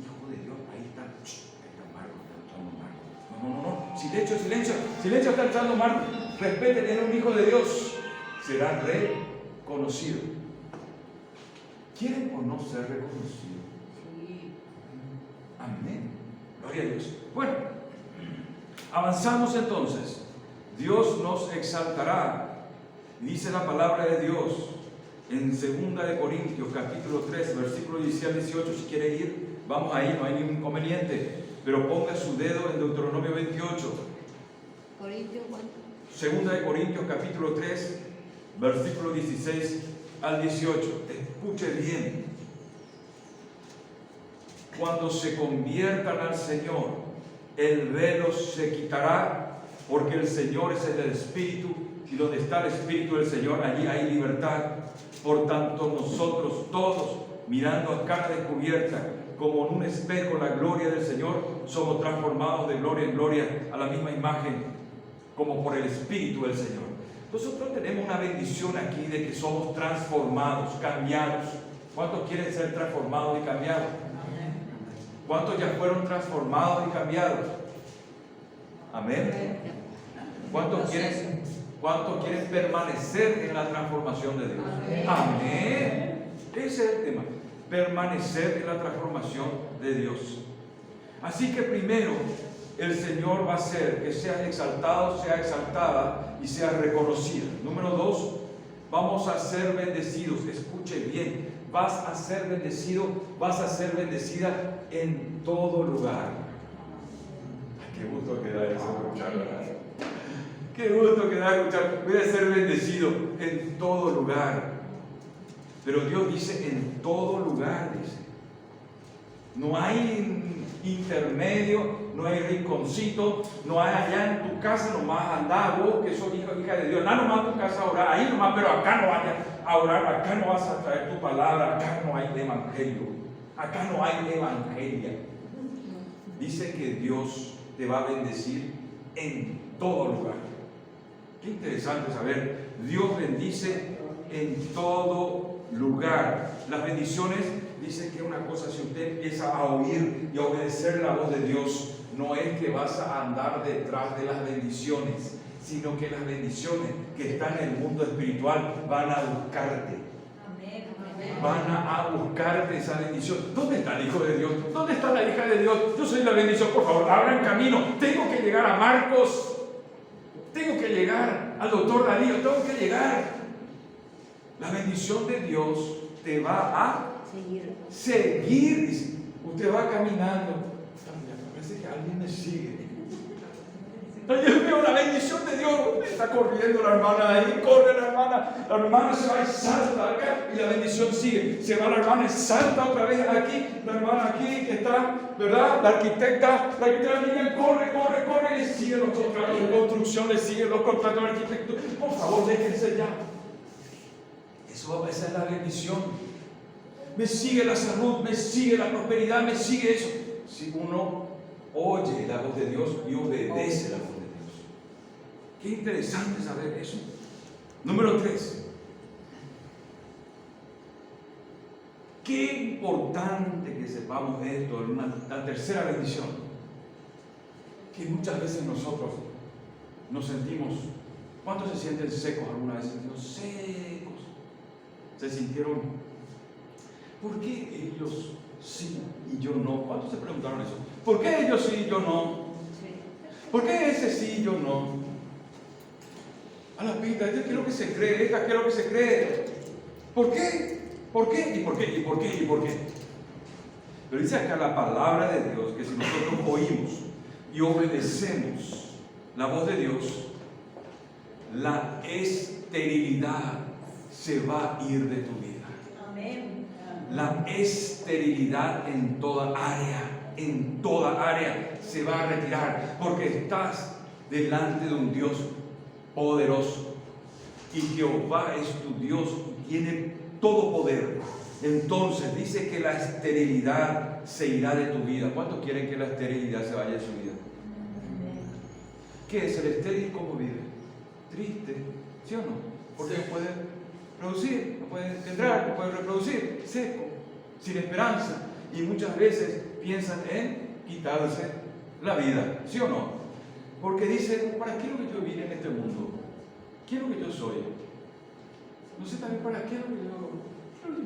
hijo de Dios. Ahí está. Ahí está Marco. Está entrando Marco. No. Silencio. Silencio, está entrando Marco. Respeten, era un hijo de Dios. Será reconocido. ¿Quieren o no ser reconocidos? Sí. Amén. Gloria a Dios. Bueno, avanzamos entonces. Dios nos exaltará. Dice la palabra de Dios en 2 de Corintios capítulo 3 versículo 16 al 18. Si quiere ir, vamos ahí, no hay ningún inconveniente, pero ponga su dedo en Deuteronomio 28. Corintios, ¿cuánto? 2 de Corintios capítulo 3 versículo 16 al 18. Escuche bien. Cuando se conviertan al Señor, el velo se quitará, porque el Señor es el Espíritu, y donde está el Espíritu del Señor, allí hay libertad. Por tanto, nosotros todos, mirando a cara descubierta, como en un espejo, la gloria del Señor, somos transformados de gloria en gloria a la misma imagen, como por el Espíritu del Señor. Nosotros tenemos una bendición aquí de que somos transformados, cambiados. ¿Cuántos quieren ser transformados y cambiados? ¿Cuántos ya fueron transformados y cambiados? Amén. ¿Cuántos quieren permanecer en la transformación de Dios? Amén. Ese es el tema. Permanecer en la transformación de Dios. Así que primero, el Señor va a hacer que seas exaltado, sea exaltada y sea reconocida. Número 2, vamos a ser bendecidos. Escuche bien, vas a ser bendecido, vas a ser bendecida en todo lugar. Ay, qué gusto que da eso escuchar, ¿verdad? Qué gusto que da escuchar. Voy a ser bendecido en todo lugar. Pero Dios dice en todo lugar, dice. No hay intermedio, no hay rinconcito, no hay allá en tu casa nomás andar, vos que sos hija de Dios, anda nomás a tu casa a orar, ahí nomás, pero acá no vayas a orar, acá no vas a traer tu palabra, acá no hay evangelio, acá no hay evangelia. Dice que Dios te va a bendecir en todo lugar. Qué interesante saber, Dios bendice en todo lugar. Las bendiciones, dice que una cosa, si usted empieza a oír y a obedecer la voz de Dios, no es que vas a andar detrás de las bendiciones, sino que las bendiciones que están en el mundo espiritual van a buscarte. Van a buscarte esa bendición. ¿Dónde está el Hijo de Dios? ¿Dónde está la hija de Dios? Yo soy la bendición, por favor, abran camino. Tengo que llegar a Marcos. Tengo que llegar al doctor Darío. Tengo que llegar. La bendición de Dios te va a seguir. Dice. Usted va caminando. Parece que alguien me sigue. Ay, Dios mío, la bendición de Dios. Está corriendo la hermana de ahí, corre la hermana se va y salta acá y la bendición sigue. Se va la hermana y salta otra vez aquí, la hermana aquí que está, ¿verdad? La arquitecta Miguel corre y le siguen los contratos de construcción, le siguen los contratos de arquitectura. Por favor, déjense ya. Esa es la bendición. Me sigue la salud, me sigue la prosperidad, me sigue eso. Si uno oye la voz de Dios y obedece la voz de Dios. Qué interesante saber eso. Número 3. Qué importante que sepamos esto, la tercera bendición. Que muchas veces nosotros nos sentimos, ¿cuántos se sienten secos alguna vez? Secos. Se sintieron, ¿por qué ellos sí y yo no? ¿Cuántos se preguntaron eso? ¿Por qué ellos sí y yo no? ¿Por qué ese sí y yo no? A la pinta, ¿qué es lo que se cree? ¿Qué es lo que se cree? ¿Por qué? ¿Por qué? ¿Y por qué? ¿Y por qué? ¿Y por qué? Pero dice acá la palabra de Dios que si nosotros oímos y obedecemos la voz de Dios, la esterilidad se va a ir de tu vida. Amén. La esterilidad en toda área se va a retirar porque estás delante de un Dios poderoso y Jehová es tu Dios y tiene todo poder. Entonces dice que la esterilidad se irá de tu vida. ¿Cuántos quieren que la esterilidad se vaya de su vida? ¿Qué es el estéril? ¿Cómo vive? Triste, ¿sí o no? Porque no puede producir, no puede entrar, no puede reproducir, seco, sin esperanza. Y muchas veces piensan en quitarse la vida, ¿sí o no? Porque dicen, ¿para qué es lo que yo vine en este mundo? ¿Qué es lo que yo soy? No sé también para qué es lo que yo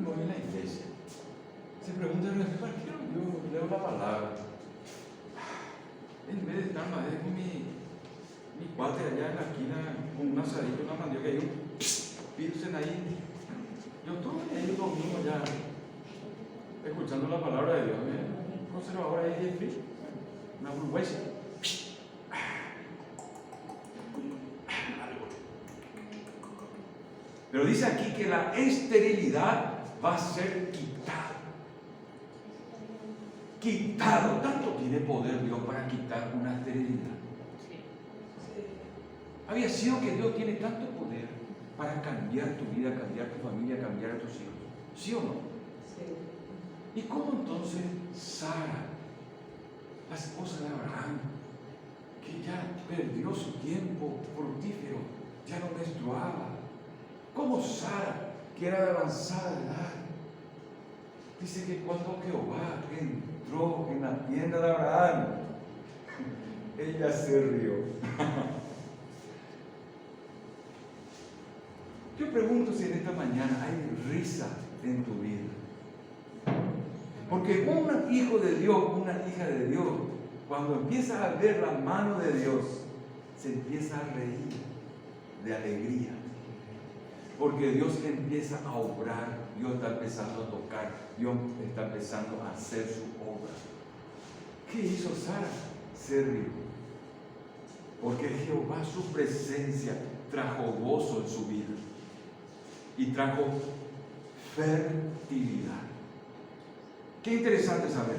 voy en la iglesia. Se preguntan, ¿para qué es lo que yo leo la palabra? En vez de estar más con mi cuate allá en la esquina con un asadito, una mandioca y un pilsen ahí. Yo estuve ahí un domingo ya escuchando la palabra de Dios. Conservador ahí de frío, una hamburguesa. Pero dice aquí que la esterilidad va a ser quitado. Tanto tiene poder Dios para quitar una esterilidad. Había sido que Dios tiene tanto poder para cambiar tu vida, cambiar tu familia, cambiar a tus hijos. ¿Sí o no? Sí. ¿Y cómo entonces Sara, la esposa de Abraham, que ya perdió su tiempo fructífero, ya no menstruaba? ¿Cómo Sara, que era de avanzada edad, dice que cuando Jehová entró en la tienda de Abraham, ella se rió? Yo pregunto si en esta mañana hay risa en tu vida. Porque un hijo de Dios, una hija de Dios, cuando empieza a ver la mano de Dios, se empieza a reír de alegría. Porque Dios empieza a obrar, Dios está empezando a tocar, Dios está empezando a hacer su obra. ¿Qué hizo Sara? Ser rico. Porque Jehová, su presencia, trajo gozo en su vida y trajo fertilidad. Qué interesante saber.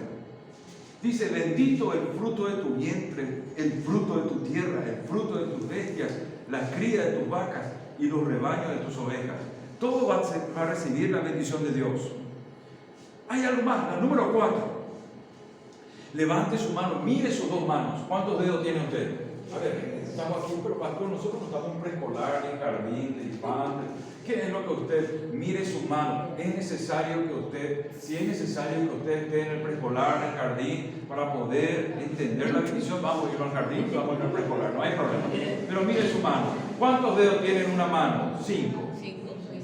Dice: bendito el fruto de tu vientre, el fruto de tu tierra, el fruto de tus bestias, la cría de tus vacas y los rebaños de tus ovejas. Todo va a recibir la bendición de Dios. Hay algo más, la número 4. Levante su mano, mire sus dos manos. ¿Cuántos dedos tiene usted? A ver, estamos aquí, pero pastor, nosotros no estamos en preescolar, en jardín, de infantes. ¿Qué es lo que usted mire su mano? Es necesario que usted, si es necesario que usted esté en el preescolar, en el jardín, para poder entender la bendición, vamos a ir al jardín, vamos a ir al preescolar, no hay problema. Pero mire su mano. ¿Cuántos dedos tiene en una mano? 5.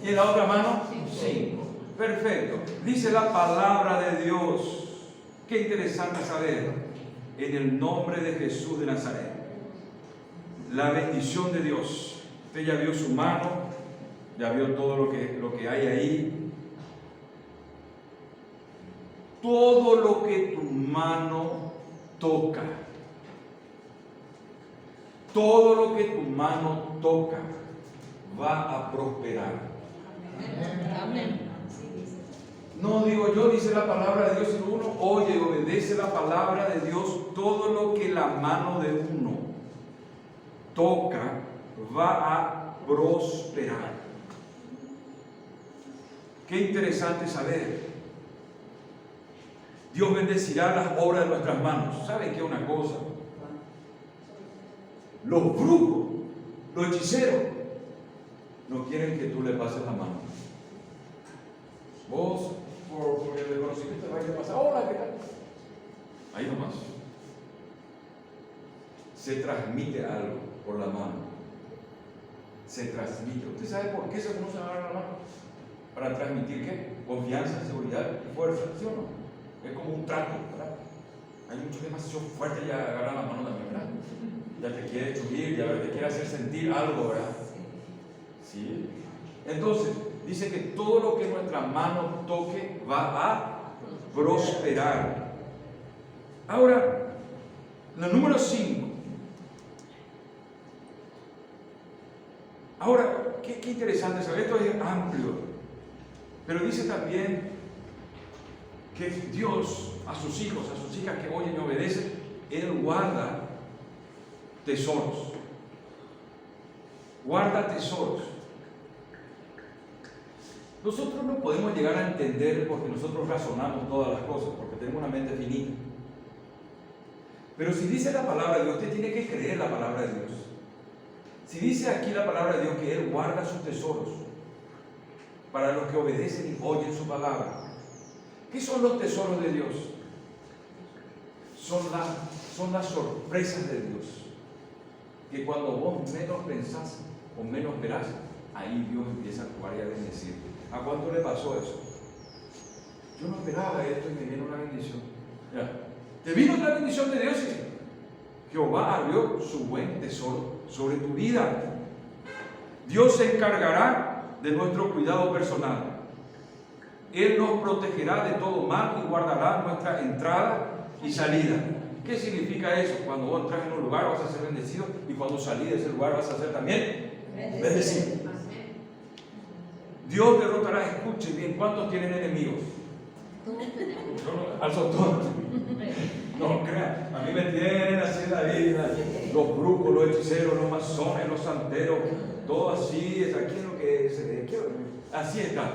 ¿Y en la otra mano? 5. Perfecto. Dice la palabra de Dios. Qué interesante saber. En el nombre de Jesús de Nazaret, la bendición de Dios. Usted ya vio su mano, ya vio todo lo que hay ahí. Todo lo que tu mano toca, todo lo que tu mano toca va a prosperar. Amén. No digo yo, dice la palabra de Dios. Si uno oye y obedece la palabra de Dios, todo lo que la mano de uno toca va a prosperar. Qué interesante saber. Dios bendecirá las obras de nuestras manos. ¿Saben qué? Una cosa. Los brujos, los hechiceros, no quieren que tú le pases la mano. Vos, por el desconocimiento, vais a pasar. Hola, ¿qué tal? Ahí nomás. Se transmite algo por la mano. Se transmite. ¿Usted sabe por qué se conoce a la mano? Para transmitir ¿qué? Confianza, seguridad y fuerza, ¿sí o no? Es como un trato, ¿verdad? Hay muchos demasiado fuertes, ya agarran la mano también, ¿verdad? Ya te quiere subir, ya te quiere hacer sentir algo, ¿verdad? Sí. Entonces, dice que todo lo que nuestra mano toque va a prosperar. Ahora, la número 5. Ahora, qué interesante saber, esto es amplio, pero dice también que Dios a sus hijos, a sus hijas que oyen y obedecen, Él guarda tesoros. Guarda tesoros. Nosotros no podemos llegar a entender porque nosotros razonamos todas las cosas, porque tenemos una mente finita. Pero si dice la palabra de Dios, usted tiene que creer la palabra de Dios. Si dice aquí la palabra de Dios que Él guarda sus tesoros para los que obedecen y oyen su palabra. ¿Qué son los tesoros de Dios? Son las sorpresas de Dios. Que cuando vos menos pensás o menos verás, ahí Dios empieza a actuar y a bendecirte. ¿A cuánto le pasó eso? Yo no esperaba esto y me vino una bendición. Ya. ¿Te vino una bendición de Dios? Jehová abrió su buen tesoro sobre tu vida. Dios se encargará de nuestro cuidado personal. Él nos protegerá de todo mal y guardará nuestra entrada y salida. ¿Qué significa eso? Cuando vos entras en un lugar vas a ser bendecido y cuando salís de ese lugar vas a ser también bendecido. Dios derrotará, escuche bien, ¿cuántos tienen enemigos? Alzo todo. No crean, a mí me tienen así en la vida, los brujos, los hechiceros, los masones, los santeros, todo así, es aquí lo que se ve, así está.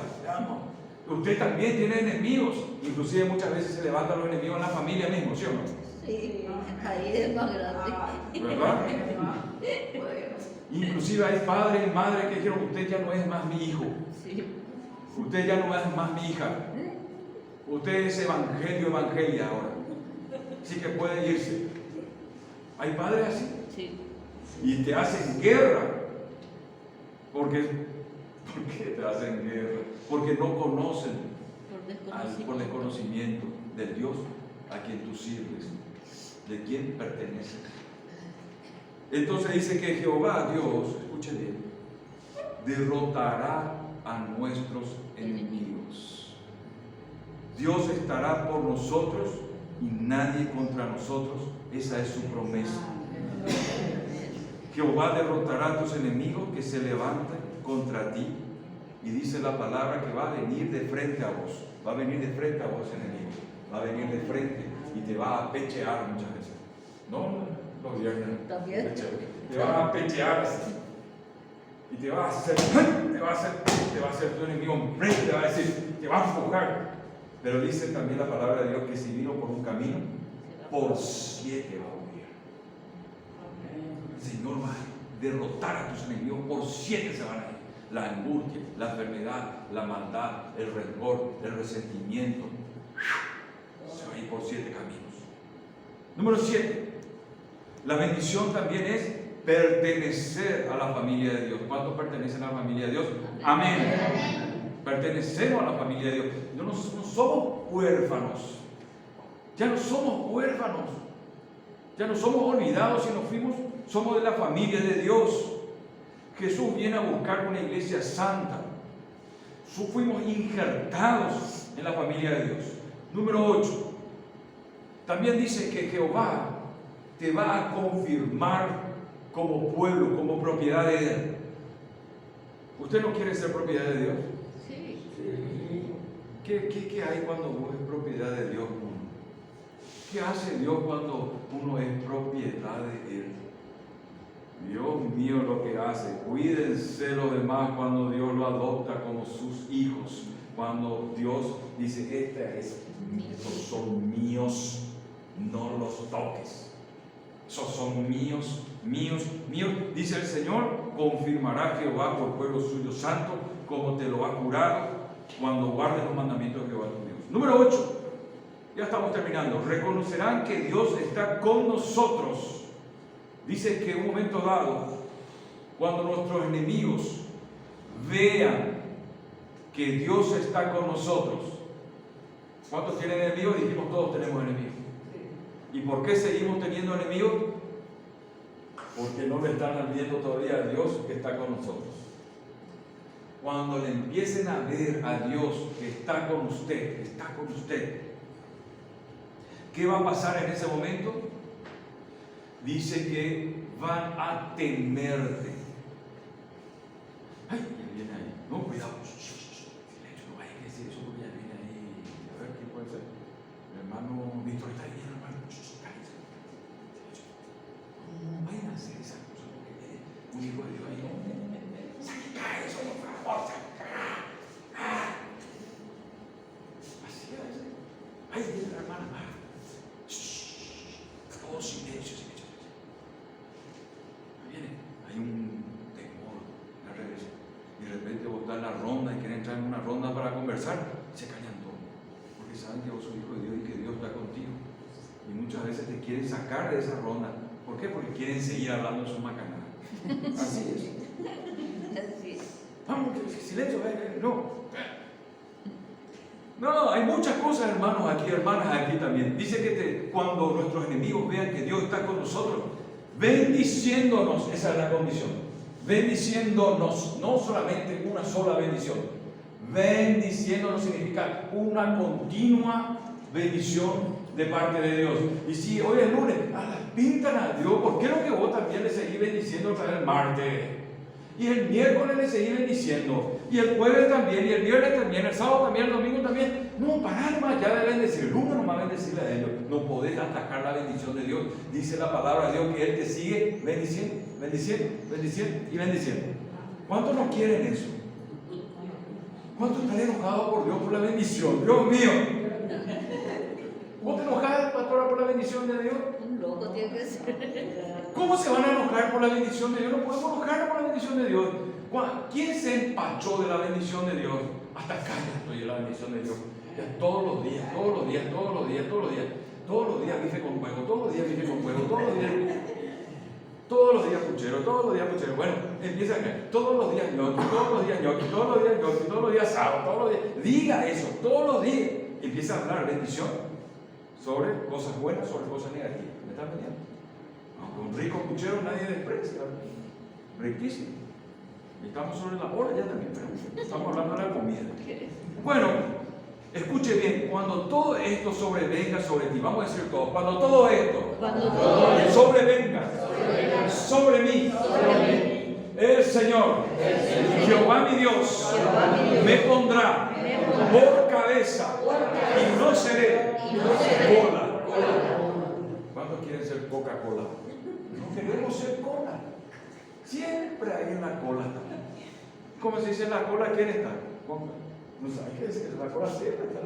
Usted también tiene enemigos, inclusive muchas veces se levantan los enemigos en la familia mismo, ¿sí o no? Sí, ahí es más grande. ¿Verdad? Inclusive hay padres y madres que dijeron, usted ya no es más mi hijo, usted ya no es más mi hija, usted es evangelia ahora, así que puede irse. Hay padres así, Sí. y te hacen guerra. ¿Por qué te hacen guerra? Porque no conocen por desconocimiento del Dios a quien tú sirves, de quien perteneces. Entonces dice que Jehová, Dios, escuche bien, derrotará a nuestros enemigos. Dios estará por nosotros y nadie contra nosotros. Esa es su promesa. Jehová derrotará a tus enemigos que se levanten contra ti. Y dice la palabra que va a venir de frente a vos. Va a venir de frente a vos, enemigo. Va a venir de frente y te va a pechear muchas veces. No, los viernes. Te va a pechear así. Y te va a hacer tu enemigo enfrente, te va a decir, te va a empujar. Pero dice también la palabra de Dios que si vino por un camino, por 7 va a huir. El Señor va a derrotar a tus enemigos, por 7 se van a ir. La angustia, la enfermedad, la maldad, el rencor, el resentimiento, se va a ir por 7 caminos. Número 7. La bendición también es pertenecer a la familia de Dios. ¿Cuántos pertenecen a la familia de Dios? Amén. Pertenecemos a la familia de Dios. No somos huérfanos. Ya no somos huérfanos. Ya no somos olvidados si nos fuimos. Somos de la familia de Dios. Jesús viene a buscar una iglesia santa. Fuimos injertados en la familia de Dios. Número 8. También dice que Jehová te va a confirmar como pueblo, como propiedad de Él. ¿Usted no quiere ser propiedad de Dios? Sí. ¿Qué hay cuando uno es propiedad de Dios? ¿Qué hace Dios cuando uno es propiedad de Él? Dios mío lo que hace. Cuídense los demás cuando Dios lo adopta como sus hijos. Cuando Dios dice, estos son míos, no los toques. Esos son míos, míos, míos. Dice el Señor, confirmará Jehová por pueblo suyo santo, como te lo ha jurado, cuando guardes los mandamientos de Jehová tu Dios. Número 8. Ya estamos terminando. Reconocerán que Dios está con nosotros. Dice que en un momento dado, cuando nuestros enemigos vean que Dios está con nosotros. ¿Cuántos tienen enemigos? Dijimos todos tenemos enemigos. ¿Y por qué seguimos teniendo enemigos? Porque no le están viendo todavía a Dios que está con nosotros. Cuando le empiecen a ver a Dios que está con usted, ¿qué va a pasar en ese momento? Dice que van a temerte. Ay, ya viene ahí. No, cuidado. Silencio, no vaya a decir eso porque ya viene ahí. A ver, ¿quién puede ser? Mi hermano Víctor está ahí, hermano. Cállense. No vayan a hacer esa cosa porque viene un hijo de Dios ahí. Saca eso, por favor, saca. Así es. Ay, viene la hermana. Todo silencio. Hay un temor, una regresión. Y de repente vos das la ronda y quieren entrar en una ronda para conversar, se callan todos. Porque saben que vos sos hijo de Dios y que Dios está contigo. Y muchas veces te quieren sacar de esa ronda. ¿Por qué? Porque quieren seguir hablando de su macanada. Así es. Vamos, silencio, no. No, hay muchas cosas, hermanos, aquí, hermanas, aquí también. Dice que cuando nuestros enemigos vean que Dios está con nosotros, bendiciéndonos, esa es la condición. Bendiciéndonos, no solamente una sola bendición. Bendiciéndonos significa una continua bendición de parte de Dios. Y si hoy es lunes, pintan a Dios, ¿por qué no que vos también le seguís bendiciendo otra vez el martes? Y el miércoles le seguís bendiciendo, y el jueves también, y el viernes también, el sábado también, el domingo también. No, pará nomás ya de bendecir, el lunes nomás bendecirle a ellos. No podés atacar la bendición de Dios. Dice la palabra de Dios que Él te sigue bendiciendo, bendiciendo, bendiciendo y bendiciendo. ¿Cuántos no quieren eso? ¿Cuántos están enojados por Dios por la bendición? Dios mío. ¿Vos te enojás, pastora, por la bendición de Dios? Un loco tiene que ser. ¿Cómo se van a enojar por la bendición de Dios? No podemos enojarnos por la bendición de Dios. ¿Quién se empachó de la bendición de Dios? Hasta acá ya estoy en la bendición de Dios. Ya todos los días bife con huevo, todos los días bife con huevo, todos los días puchero. Bueno, empieza acá. Todos los días ñoqui, todos los días sábado, todos los días. Diga eso, todos los días. Empieza a hablar bendición sobre cosas buenas, sobre cosas negativas. ¿Me están entendiendo? Aunque un rico puchero nadie desprecia. Riquísimo. Estamos sobre la hora ya también, pero estamos hablando de la comida. Bueno, escuche bien, cuando todo esto sobrevenga sobre ti, vamos a decir todo, cuando todo esto sobrevenga sobre mí, el Señor, Jehová mi Dios, me pondrá por cabeza y no seré cola. ¿Cuántos quieren ser Coca-Cola? No queremos ser cola. Siempre hay una cola. ¿Cómo se dice la cola? ¿Quién está? No sabe qué decir, la cola siempre está.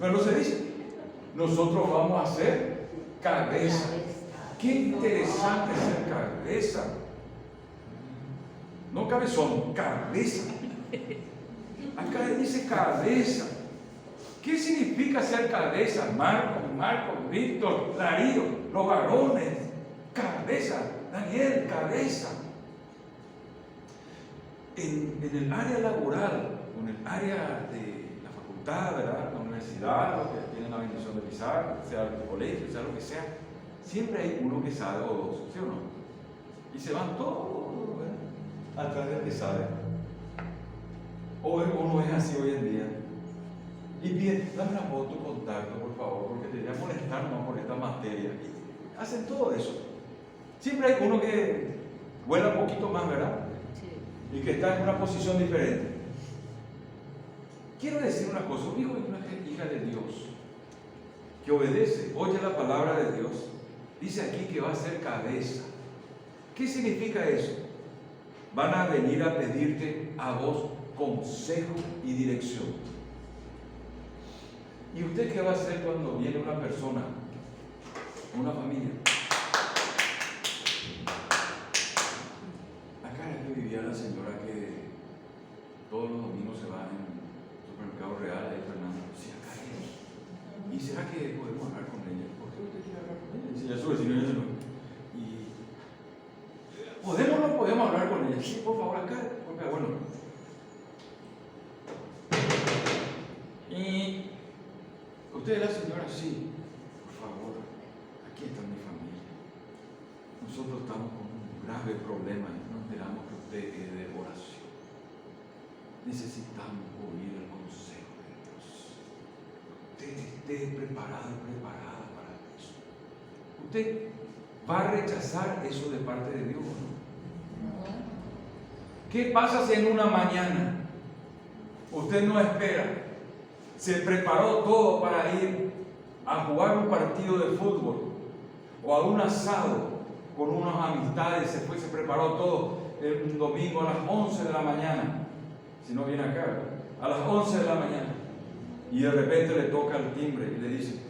Pero no se dice. Nosotros vamos a ser cabeza. Qué interesante ser cabeza. No cabezón, cabeza. Acá dice cabeza. ¿Qué significa ser cabeza? Marco, Víctor, Darío, los varones. Cabeza, Daniel, cabeza. En el área laboral, en el área de la facultad, ¿verdad? La universidad, los que tienen la bendición de pisar, sea el colegio, sea lo que sea, siempre hay uno que sabe o dos, ¿sí o no? Y se van todos, ¿verdad? Atrás del que sabe. O no es así hoy en día. Y bien, dame una foto, tu contacto, por favor, porque te voy a molestar nomás por esta materia. Y hacen todo eso. Siempre hay uno que vuela un poquito más, ¿verdad? Y que está en una posición diferente. Quiero decir una cosa, un hijo y una hija de Dios que obedece, oye la palabra de Dios, dice aquí que va a ser cabeza. ¿Qué significa eso? Van a venir a pedirte a vos consejo y dirección. ¿Y usted qué va a hacer cuando viene una persona, una familia? Acá en que vivía la señora que todos los domingos se va en el supermercado real, ahí Fernando. Sí, acá es. ¿Y será que podemos hablar con ella? ¿Por qué usted quiere hablar con ella? Dice, ya su vecino, ya se lo. Y ¿podemos o no podemos hablar con ella? Sí, por favor, acá. Porque, bueno. Y usted es la señora, sí. Por favor, aquí está mi familia. Nosotros estamos con un grave problema y no esperamos que usted dé oración. Necesitamos oír el consejo de Dios. Usted esté preparado y preparada para eso. Usted va a rechazar eso de parte de Dios, ¿no? ¿Qué pasa si en una mañana usted no espera? Se preparó todo para ir a jugar un partido de fútbol o a un asado con unas amistades, se preparó todo el domingo a las 11 de la mañana, si no viene acá, a las 11 de la mañana, y de repente le toca el timbre y le dice,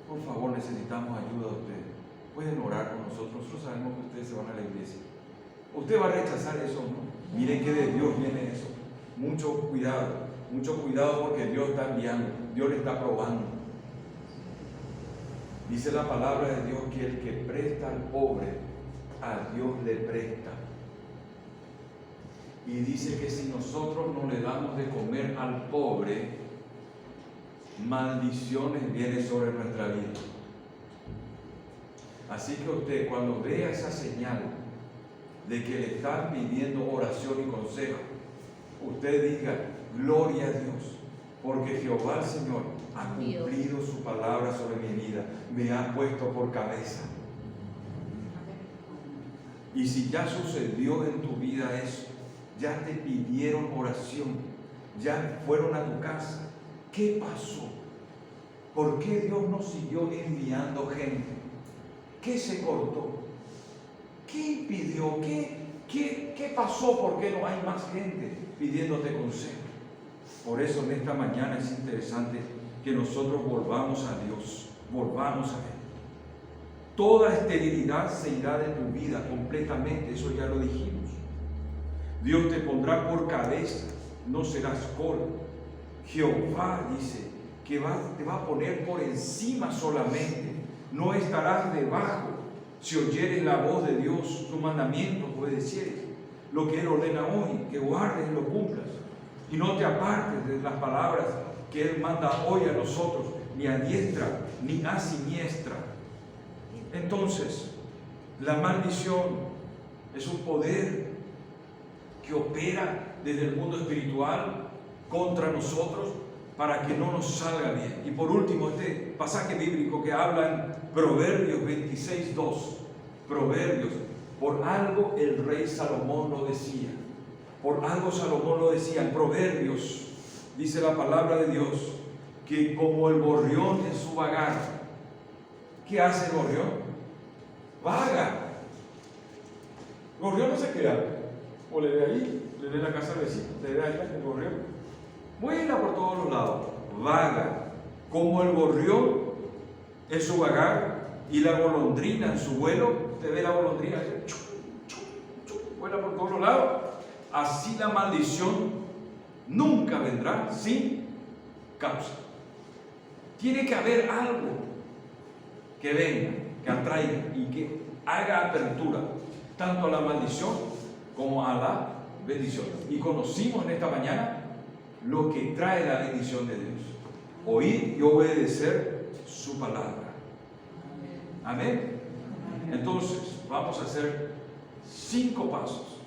por favor, necesitamos ayuda de ustedes, pueden orar con nosotros, nosotros sabemos que ustedes se van a la iglesia. ¿Usted va a rechazar eso o no? Miren que de Dios viene eso. Mucho cuidado porque Dios está enviando, Dios le está probando. Dice la palabra de Dios que el que presta al pobre, a Dios le presta. Y dice que si nosotros no le damos de comer al pobre, maldiciones vienen sobre nuestra vida. Así que usted, cuando vea esa señal de que le están pidiendo oración y consejo, usted diga, gloria a Dios, porque Jehová el Señor ha cumplido su palabra sobre mi vida, me ha puesto por cabeza. Y si ya sucedió en tu vida eso, ya te pidieron oración, ya fueron a tu casa, ¿qué pasó? ¿Por qué Dios no siguió enviando gente? ¿Qué se cortó? ¿Qué impidió? ¿Qué pasó? ¿Por qué no hay más gente pidiéndote consejo? Por eso en esta mañana es interesante que nosotros volvamos a Dios, volvamos a Él. Toda esterilidad se irá de tu vida completamente, eso ya lo dijimos. Dios te pondrá por cabeza, no serás cola. Jehová dice que te va a poner por encima solamente, no estarás debajo. Si oyeres la voz de Dios, sus mandamientos, obedecieres lo que Él ordena hoy, que guardes y lo cumplas, y no te apartes de las palabras que Él manda hoy a nosotros, ni a diestra ni a siniestra. Entonces, la maldición es un poder que opera desde el mundo espiritual contra nosotros para que no nos salga bien. Y por último, este pasaje bíblico que habla en Proverbios 26:2. Proverbios, por algo el rey Salomón lo decía. Por algo Salomón lo decía. En Proverbios dice la palabra de Dios que como el gorrión en su vagar. ¿Qué hace el gorrión? Vaga. El gorrión no se queda. O le ve ahí, le ve la casa del vecino, le ve allá el gorrión. Vuela por todos los lados. Vaga. Como el gorrión en su vagar y la golondrina en su vuelo. Te ve la golondrina, vuela por todos los lados. Así la maldición nunca vendrá sin causa. Tiene que haber algo que venga, que atraiga y que haga apertura tanto a la maldición como a la bendición. Y conocimos en esta mañana lo que trae la bendición de Dios: oír y obedecer su palabra. Amén. Entonces vamos a hacer 5 pasos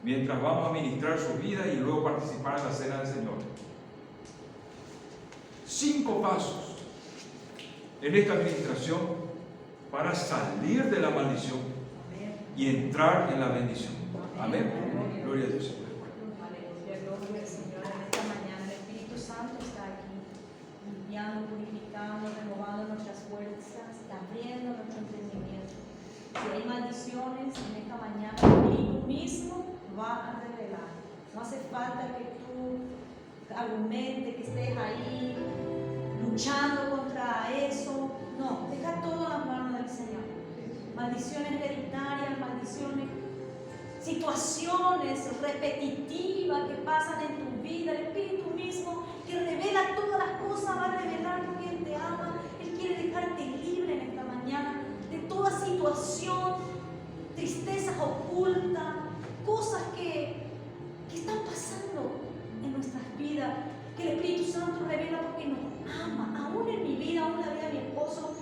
mientras vamos a ministrar su vida y luego participar en la cena del Señor. 5 pasos en esta administración para salir de la maldición y entrar en la bendición. Amén. Gloria a Dios. Aleluya, gloria al Señor. En esta mañana el Espíritu Santo está aquí, limpiando, purificando, renovando nuestras fuerzas, abriendo nuestro entendimiento. Si hay maldiciones en esta mañana, el Espíritu mismo va a revelar. No hace falta que tú argumentes, que estés ahí luchando contra eso. No, deja todo en las manos del Señor. Maldiciones hereditarias, maldiciones, situaciones repetitivas que pasan en tu vida. El Espíritu mismo que revela todas las cosas va a revelar porque Él te ama. Él quiere dejarte libre en esta mañana de toda situación, tristezas ocultas, cosas que están pasando en nuestras vidas, que el Espíritu Santo revela porque nos ama. Aún en mi vida, aún en la vida de mi esposo,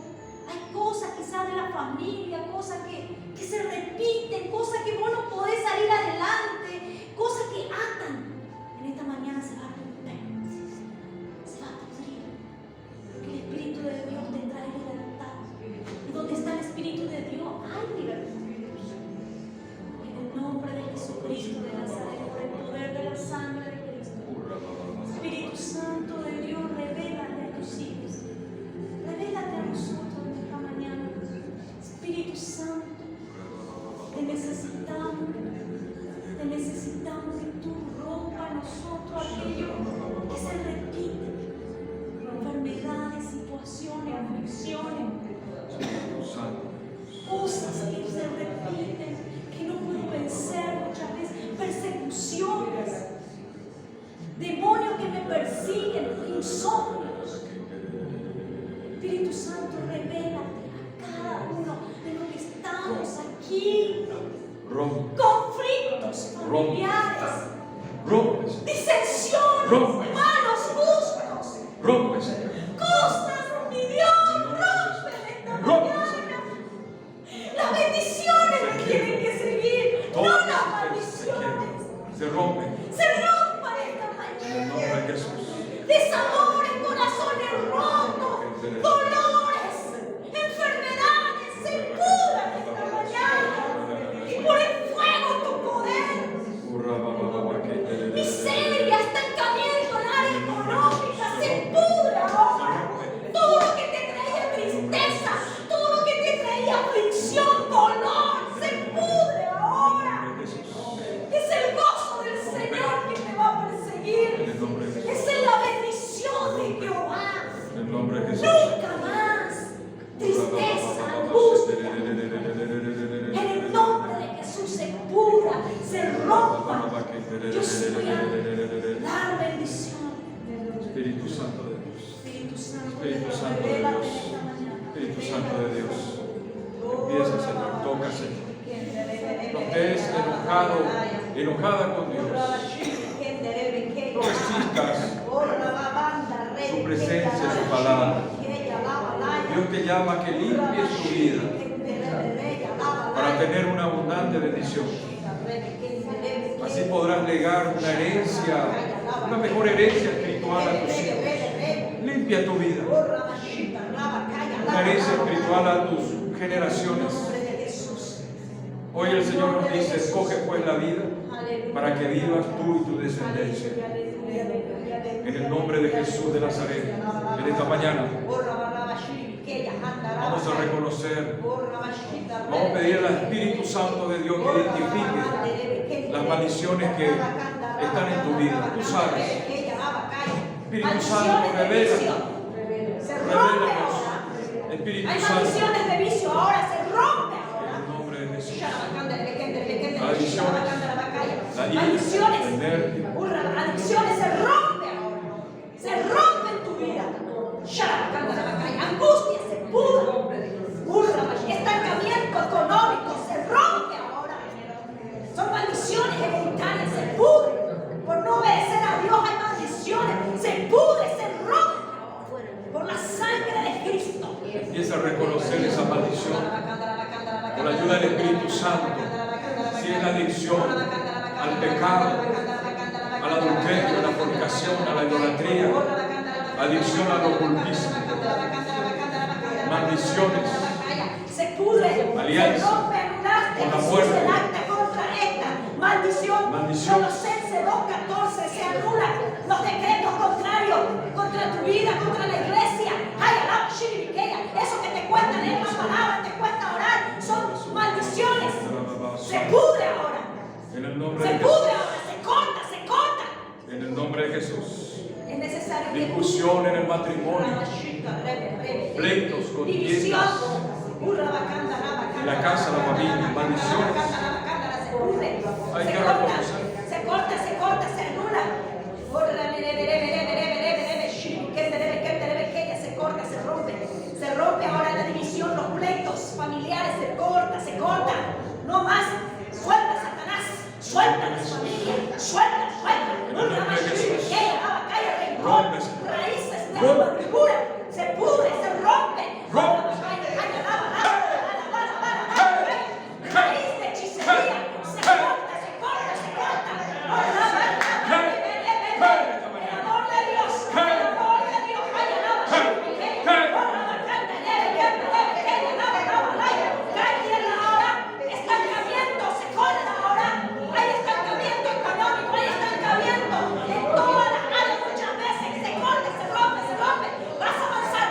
hay cosas quizás de la familia, cosas que se repiten, cosas que vos no podés salir adelante, cosas que atan. En esta mañana se va a romper, se va a pudrir, porque el Espíritu de Dios te trae libertad. Y donde está el Espíritu de Dios hay libertad. En el nombre de Jesucristo de Nazaret, por el poder de la sangre de Cristo, Espíritu Santo de Dios, revélate a tus hijos, revélate a nosotros en esta mañana. Espíritu Santo, te necesitamos que tú rompas a nosotros aquello que se repite, enfermedades, situaciones, aflicciones, cosas que se repiten, que no puedo vencer muchas veces, persecuciones, demonios que me persiguen, insomnios. Espíritu Santo, revélate a cada uno de los que estamos aquí. Conflictos familiares, disensiones, malos gustos, cosas, mi Dios, rompe esta mañana. Las bendiciones que tienen que seguir, no las maldiciones. Se rompen. Se rompan esta En el nombre de mañana. Jesús. Desamores, corazones rotos, dolores, enfermedades, se pudran esta mañana. Y por el fuego tu poder. Miseria, estancamiento en área económica, se pudra ahora. Todo lo que te traía tristeza, todo lo que te traía aflicción, dolor, se pudre ahora. Es el gozo del Señor que te va a perseguir. Esa es la bendición de Jehová. En el nombre de Jesús. Nunca más tristeza, angustia. En el nombre de Jesús se pudra, se rompa. Yo soy a dar bendición. Espíritu Santo de Dios. Espíritu Santo Espíritu de Dios, Santo de revélate Dios. en esta mañana. Espíritu Santo de Dios. Empieza, Señor. Toca, Señor. No estés enojada con Dios. No resistas su presencia, su palabra. Dios te llama a que limpies tu vida para tener una abundante bendición. Así podrás legar una herencia, una mejor herencia espiritual a tus hijos. Limpia tu vida. Una herencia espiritual a tus generaciones. Hoy el Señor nos dice, escoge pues la vida para que vivas tú y tu descendencia. En el nombre de Jesús de Nazaret, en esta mañana, vamos a reconocer, vamos a pedir al Espíritu Santo de Dios que identifique las maldiciones que están en tu vida. Tú sabes. Espíritu Santo, revela. Revélanos. Espíritu Hay Santo. maldiciones de vicio, ahora se rompe. En el nombre de Jesús. Maldiciones, adicciones se rompe ahora. Se rompe en tu vida. Angustia se pudre. Estancamiento económico se rompe ahora. Son maldiciones hereditarias, se pudre. Por no obedecer a Dios hay maldiciones. Se pudre, se rompe. Por la sangre de Cristo. Empieza a reconocer esa maldición. Con la ayuda del Espíritu Santo. Si es la adicción al pecado, al adulterio, a la fornicación, a la idolatría, adicción al ocultismo, maldiciones, se pudre, alianza se rompe, anulaste, con la Jesús, muerte. el acta contra esta maldición. Maldición. Colosenses 2:14 se anulan los decretos contrarios contra tu vida, contra la iglesia. Ay, alaba, shiriqueya. Eso que te cuesta leer la palabra, te cuesta orar, son maldiciones. Se pudre ahora. En el nombre Se de pudre Jesús. ahora, se corta, se corta. En el nombre de Jesús. Es necesario que Discusión en el matrimonio. Pleitos, división. contiendas. En la casa, la familia, maldiciones. Hay que reconocer. Se corta, se anula. Se rompe ahora la división, los pleitos familiares, se corta. No más. Suelta, Satanás. Suelta la familia. Suelta. Raíces de amargura. Se pudre, se rompe. Raíz de hechicería. Se corta. El amor de Dios. Cae tierra ahora. Estancamiento se corta ahora. Hay estancamiento económico, hay estancamiento en todas las áreas. Muchas veces se corta, se rompe. Vas a avanzar.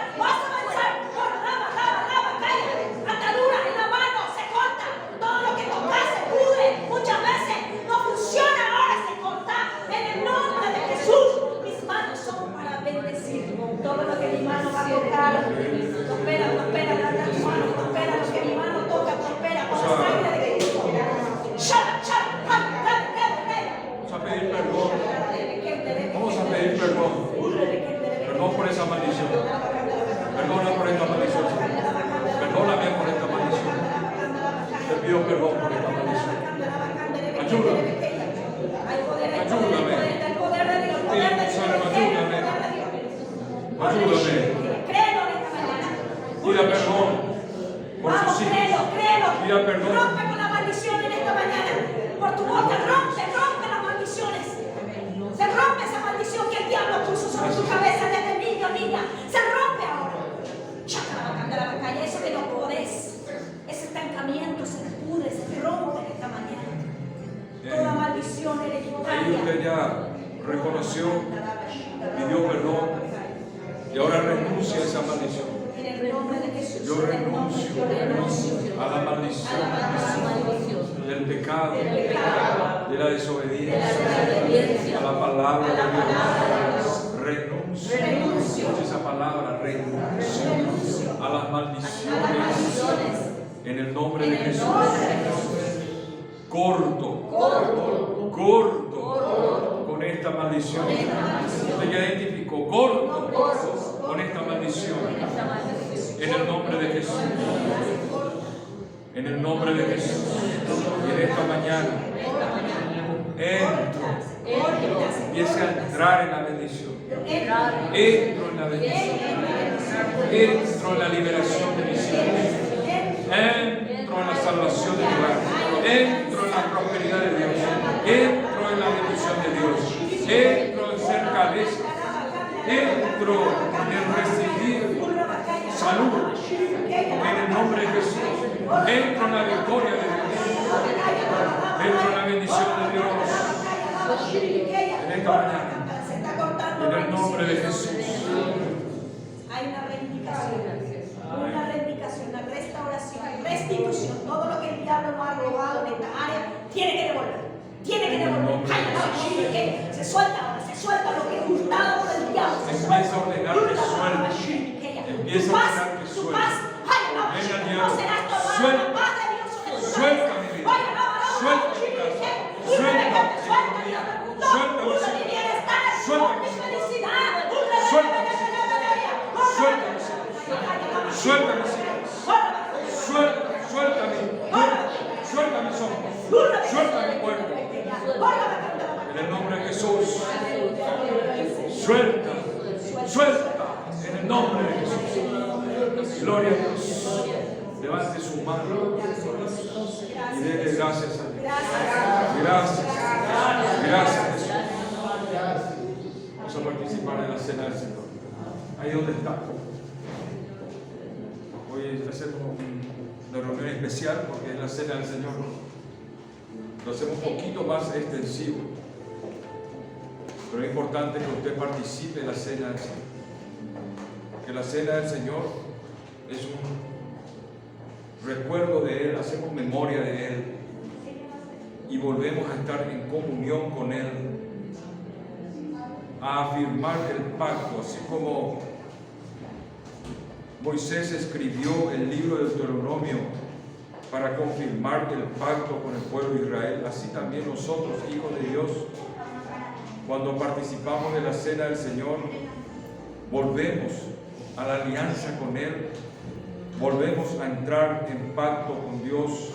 Cae. Atadura en la mano, se corta. Todo lo que tocas se pudre. Muchas veces no funciona, ahora se corta. En el nombre de Jesús, mis manos son para bendecir. Todo lo que mi mano va a tocar, prospera, levanta tu mano, prospera lo que mi mano toca, prospera con la sangre de Cristo. Vamos a pedir perdón. Vamos a pedir perdón. Perdón por esa maldición. Perdona por esta maldición. Perdóname por esta maldición. Te pido perdón por esta maldición. Ayúdame. Ayúdame. Espíritu Santo, ayúdame. Ayúdame. Pida perdón por sus hijos. Pida perdón. Rompe con la maldición en esta mañana. Por tu boca, rompe las maldiciones. Se rompe esa maldición que el diablo puso sobre tu cabeza desde niño, niña. Se rompe ahora. Chácala, eso que no podés. Ese estancamiento se pudre, se rompe en esta mañana. Toda maldición Ahí hereditaria. usted ya reconoció, pidió perdón y ahora renuncia a esa maldición. En el nombre de Jesús. Yo renuncio a la maldición del pecado, de la desobediencia, a la palabra de Dios. Renuncio. Escucha esa palabra, renuncio a las maldiciones en el nombre de Jesús. Corto con esta maldición. Usted ya identificó, corto con esta maldición. En el nombre de Jesús. En el nombre de Jesús. Y en esta mañana empiece a entrar en la bendición. Entro en la bendición. Entro en la liberación de mis hijos. Entro en la salvación de mi hogar. Entro en la prosperidad de cabeza. Entro en recibir salud en el nombre de Jesús. Entro en la victoria de Dios. Entro en la bendición de Dios. En esta mañana. En el nombre de Jesús. Hay una reivindicación, una restauración, restitución. Todo lo que el diablo nos ha robado en esta área tiene que devolver. Tiene que devolver. Se suelta ahora, se suelta lo que es hurtado por el diablo. Empieza a ordenar que suelte. Empieza a ordenar que suelte. Ven al diablo. Suelta. Suelta mi vida. Suelta mi casa. Suelta mi economía. Suelta mi salud. Suelta mi felicidad. Suelta mi salud. Suelta mi salud. Suelta mi salud. Suelta mis ojos. Suelta mi cuerpo. En el nombre de Jesús. Suelta. Suelta. En el nombre de Jesús. Gloria a Dios. Levante su mano y déle gracias a Dios. Gracias. Gracias, Jesús. Vamos a participar en la cena del Señor. Ahí donde está. Hoy hacemos una reunión especial porque es la cena del Señor. Lo hacemos un poquito más extensivo. Pero es importante que usted participe en la cena del Señor. Que la cena del Señor es un recuerdo de Él, hacemos memoria de Él y volvemos a estar en comunión con Él, a afirmar el pacto, así como Moisés escribió el libro de Deuteronomio para confirmar el pacto con el pueblo de Israel, así también nosotros, hijos de Dios, cuando participamos de la cena del Señor, volvemos a la alianza con Él, volvemos a entrar en pacto con Dios,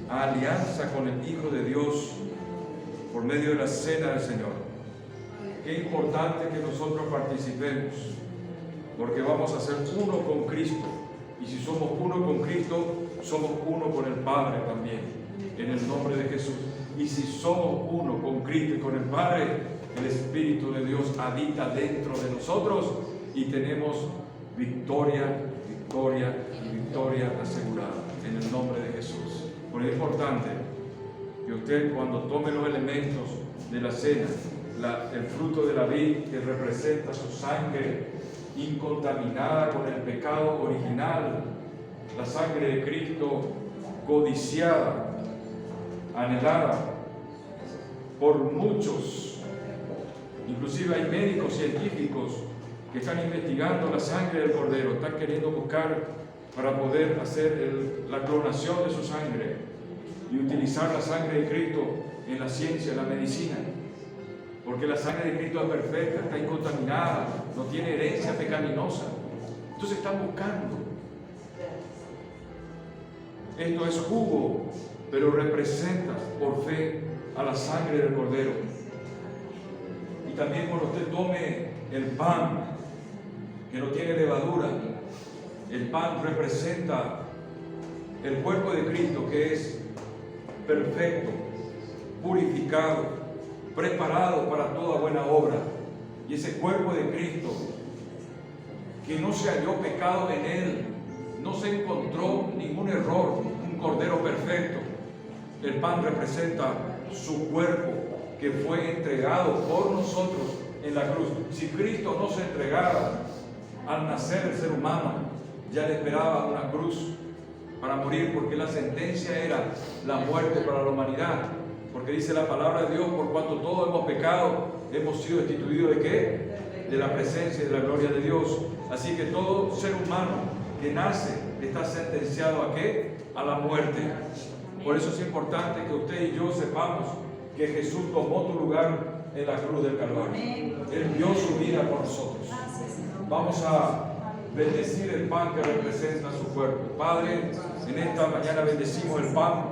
a alianza con el Hijo de Dios por medio de la cena del Señor. Qué importante que nosotros participemos, porque vamos a ser uno con Cristo, y si somos uno con Cristo, somos uno con el Padre también, en el nombre de Jesús. Y si somos uno con Cristo y con el Padre, el Espíritu de Dios habita dentro de nosotros y tenemos victoria, victoria y victoria asegurada en el nombre de Jesús. Por eso es importante que usted, cuando tome los elementos de la cena, el fruto de la vid que representa su sangre incontaminada con el pecado original, la sangre de Cristo codiciada, anhelada por muchos, inclusive hay médicos científicos que están investigando la sangre del Cordero, están queriendo buscar para poder hacer la clonación de su sangre y utilizar la sangre de Cristo en la ciencia, en la medicina, porque la sangre de Cristo es perfecta, está incontaminada, no tiene herencia pecaminosa. Entonces están buscando. Esto es jugo, pero representa por fe a la sangre del Cordero. Y también cuando usted tome el pan, que no tiene levadura, el pan representa el cuerpo de Cristo, que es perfecto, purificado, preparado para toda buena obra. Y ese cuerpo de Cristo, que no se halló pecado en él, no se encontró ningún error, un cordero perfecto. El pan representa su cuerpo que fue entregado por nosotros en la cruz. Si Cristo no se entregara al nacer el ser humano, ya le esperaba una cruz para morir, porque la sentencia era la muerte para la humanidad. Porque dice la palabra de Dios, por cuanto todos hemos pecado, hemos sido destituidos ¿de qué? De la presencia y de la gloria de Dios. Así que todo ser humano que nace está sentenciado ¿a qué? A la muerte. Por eso es importante que usted y yo sepamos que Jesús tomó tu lugar en la cruz del Calvario. Él dio su vida por nosotros. Vamos a bendecir el pan que representa su cuerpo. Padre, en esta mañana bendecimos el pan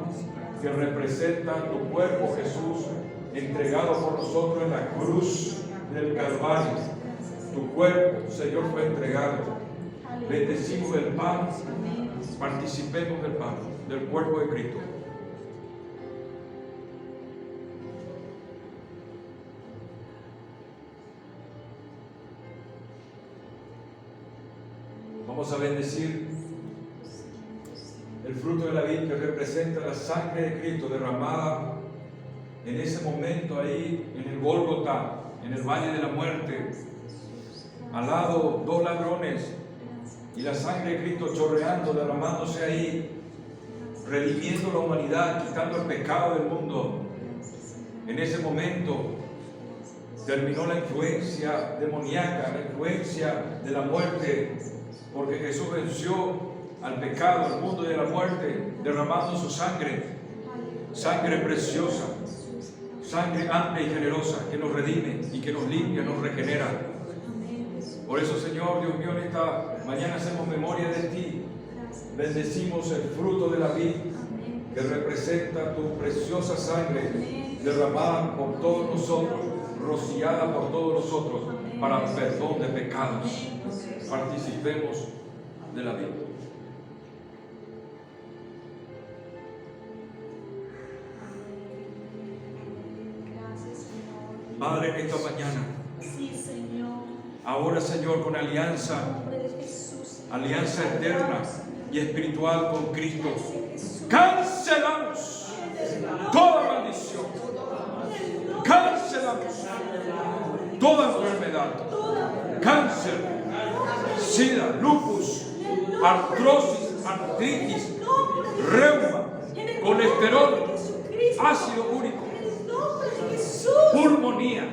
que representa tu cuerpo, Jesús, entregado por nosotros en la cruz del Calvario. Tu cuerpo, Señor, fue entregado. Bendecimos el pan, participemos del pan, del cuerpo de Cristo. Vamos a bendecir el fruto de la vid que representa la sangre de Cristo derramada en ese momento ahí en el Gólgota, en el valle de la muerte. Al lado 2 ladrones y la sangre de Cristo chorreando, derramándose ahí, redimiendo la humanidad, quitando el pecado del mundo. En ese momento terminó la influencia demoníaca, la influencia de la muerte, porque Jesús venció al pecado, al mundo y a la muerte, derramando su sangre, sangre preciosa, sangre amplia y generosa, que nos redime y que nos limpia, nos regenera. Por eso, Señor, Dios mío, en esta mañana hacemos memoria de ti. Bendecimos el fruto de la vid que representa tu preciosa sangre derramada por todos nosotros, rociada por todos nosotros para perdón de pecados. Participemos de la vida. Padre, en esta mañana, Sí, Señor. ahora, Señor, con En alianza nombre de Jesús. eterna y espiritual con Cristo, Jesús. cancelamos toda maldición, cancelamos toda enfermedad, cáncer, sida, lupus, artrosis, artritis, reuma, colesterol, ácido úrico, pulmonía,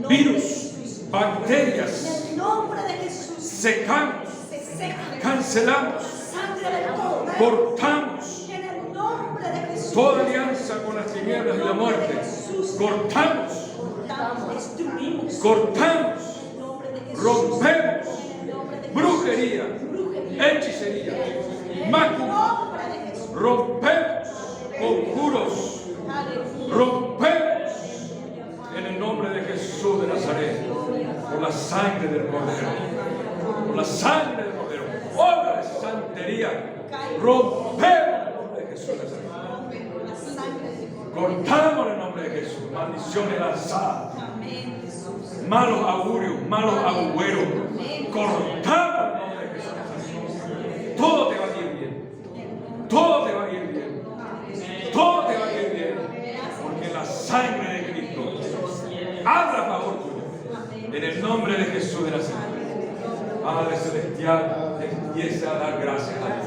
virus, bacterias, En el nombre de Jesús. secamos, Se seca cancelamos, sangre del poder. cortamos En el nombre de Jesús. toda alianza con las tinieblas y la muerte, cortamos, Cortamos, destruimos. cortamos, En el nombre de Jesús. rompemos En el nombre de Jesús. brujería, Brujería. hechicería, En el magia, nombre de Jesús. rompemos conjuros, Aleluya. rompemos en el nombre de Jesús de Nazaret, por la sangre del Cordero, por la sangre del Cordero, obra de santería, rompemos en el nombre de Jesús de Nazaret, Por la sangre del Cordero. cortamos en el nombre de Jesús, maldiciones lanzadas, Amén, Jesús. malos augurios, malos agüeros, cortamos en el nombre de Jesús de Nazaret. Todo te va a ir bien, todo te va a ir bien, todo te va a ir bien, porque la sangre de Cristo habla a favor tuyo. En el nombre de Jesús de Nazaret. Padre Celestial, empieza a dar gracias a Dios.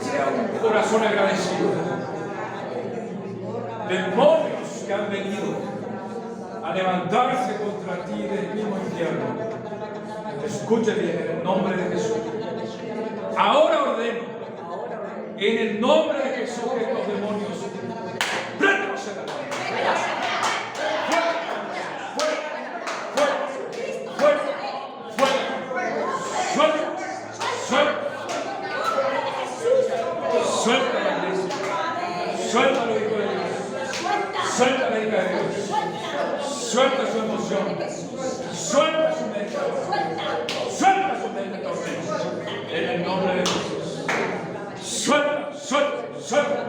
Sea un corazón agradecido. Demonios que han venido a levantarse contra ti del mismo infierno. Escuche bien, en el nombre de Jesús. Ahora ordeno, en el nombre de Jesús, que estos demonios retrocedan. Suelta la iglesia, suelta los hijos de Dios, suelta la hija de Dios, suelta su emoción, suelta su mente, suelta su mente torcida, en el nombre de Jesús. Suelta, suelta, suelta,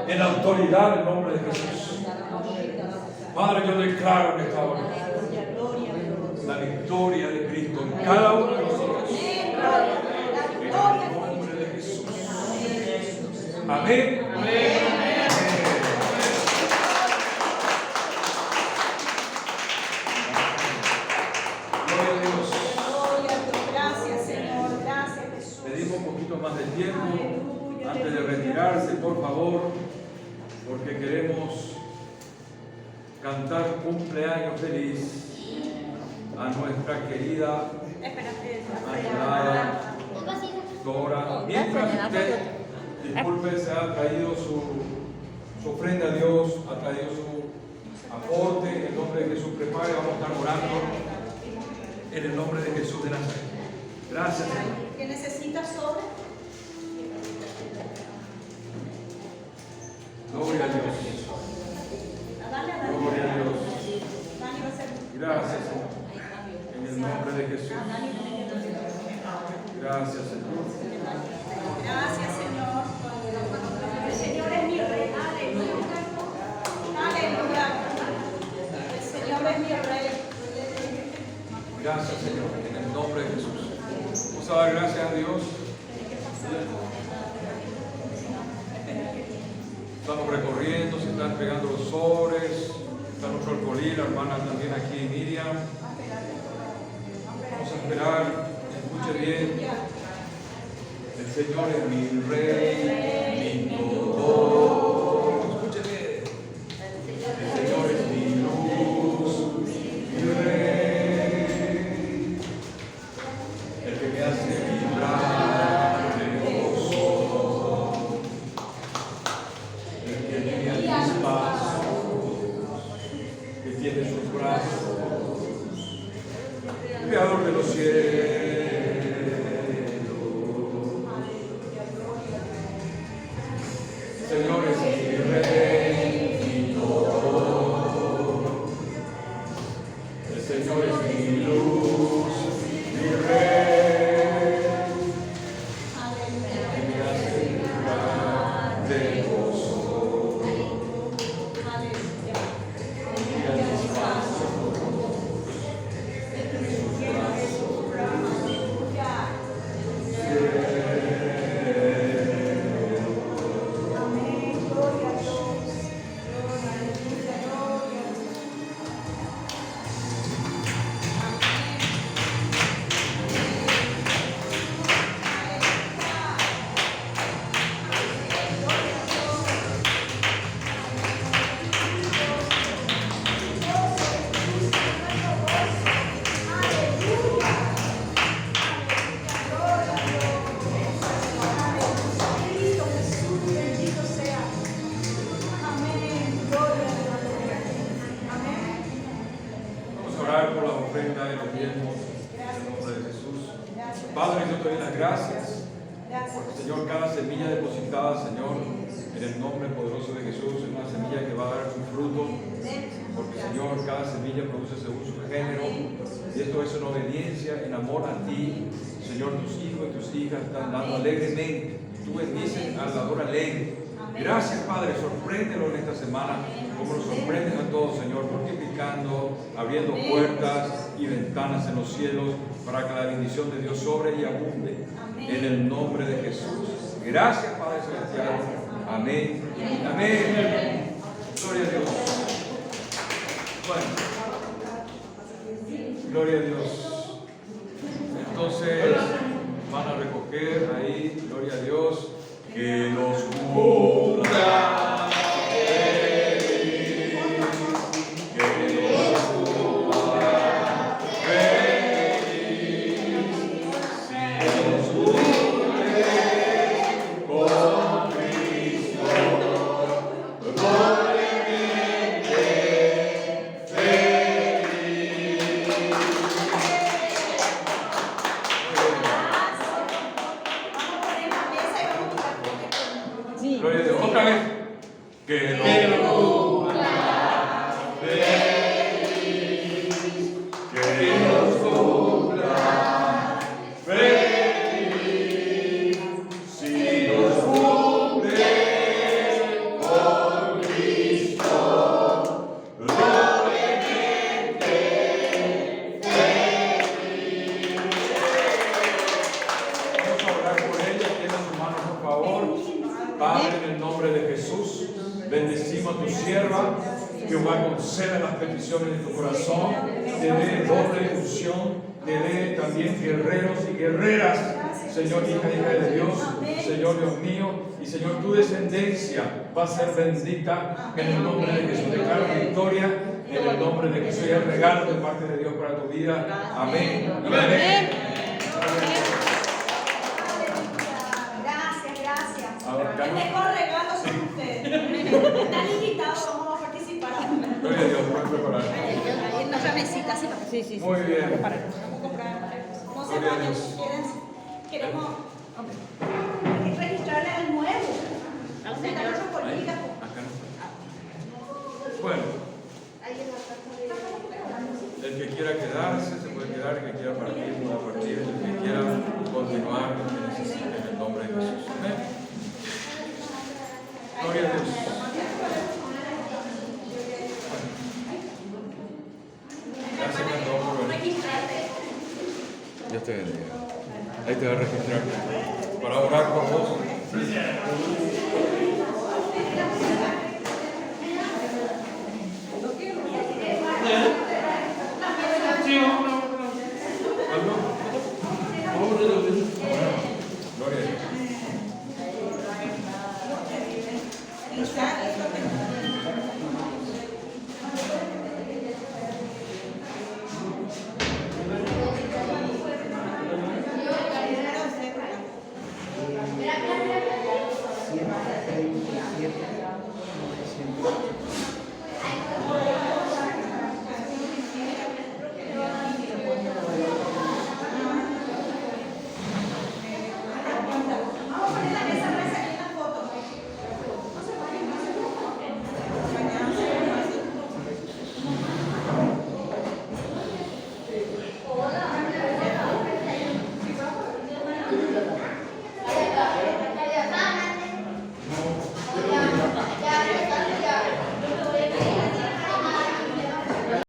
en la autoridad del nombre de Jesús. Padre, yo declaro en esta hora la victoria de Cristo en cada uno de nosotros. En el nombre de Jesús. Amén. Amén. Gloria a Dios. Gloria a Dios. Gracias, Señor. Gracias, Jesús. Pedimos un poquito más de tiempo antes de retirarse, por favor, porque queremos cantar cumpleaños feliz a nuestra querida amada Dora. Mientras usted, disculpe, se ha traído su ofrenda a Dios, ha traído su aporte, en el nombre de Jesús, prepare, vamos a estar orando en el nombre de Jesús de Nazaret. Gracias, Señor. ¿Qué necesitas sobre? Gloria a Dios. Dale, dale. Gloria a Dios. Dani va a ser. Gracias, Señor. En el nombre de Jesús. Gracias, Señor. Gracias, Señor. El Señor es mi rey. Aleluya. Aleluya. El Señor es mi rey. Gracias, Señor, en el nombre de Jesús. Vamos a dar gracias a Dios. Estamos recorriendo, se están entregando los sobres. Está nuestro alcoholí, la hermana también aquí, Miriam. Vamos a esperar, escuche bien. El Señor es mi Rey, mi todo. Escuche bien. El Señor es mi luz, mi Rey. El que me hace vibrar de gozo. El que viene a mis pasos, que tiene sus brazos. Creador de los cielos. Señor es mi Rey, mi todo. El Señor es mi luz, mi Rey. Que me hace vibrar de gozo. Y a mis pasos, vamos a orar por la ofrenda de los diezmos en el nombre de Jesús. Padre, yo te doy las gracias. Porque, Señor, cada semilla depositada, Señor, en el nombre poderoso de Jesús, es una semilla que va a dar su fruto. Porque, Señor, cada semilla produce según su género. Y esto es en obediencia, en amor a ti. Señor, tus hijos y tus hijas están dando alegremente. Tú bendices al dador alegre. Gracias, Padre, sorpréndelo en esta semana, como nos sorprendes a todos, Señor, multiplicando, abriendo puertas y ventanas en los cielos para que la bendición de Dios sobre y abunde. En el nombre de Jesús. Gracias, Padre Celestial. Amén. Amén. Gloria a Dios. Bueno. Gloria a Dios. Entonces, van a recoger ahí, gloria a Dios, que los cubra. Gloria a Dios. Otra vez. Que lo cubra feliz. Que los cubra feliz. Si los cubre con Cristo, doblemente feliz. Vamos a orar por ella. Tienen sus manos, por favor. Padre, en el nombre de Jesús, bendecimos a tu sierva. Jehová, concede las peticiones de tu corazón. Te dé doble unción. Te dé también guerreros y guerreras. Señor, hija de Dios. Señor, Dios mío. Y Señor, tu descendencia va a ser bendita en el nombre de Jesús. Declaro victoria en el nombre de Jesús. Y el regalo de parte de Dios para tu vida. Amén. Amén. El mejor regalo son ustedes. Están invitados, vamos a participar. Gloria a Dios, pueden preparar. Ahí en nuestra mesita, sí. Sí. Muy bien. Vamos a comprar. No se Gloria a vayan, Dios. queremos registrarle al nuevo. Al ¿Dónde está Señor. nuestro Ahí, polígrafo? acá no está. Bueno, el que quiera quedarse se puede quedar, el que quiera partir puede partir, el que quiera continuar el que necesite, en el nombre de Jesús. Amén. Gloria a Dios. Gracias, Cantón, por venir. Registrarte. Dios te bendiga. Ahí te va a registrar para orar por vos.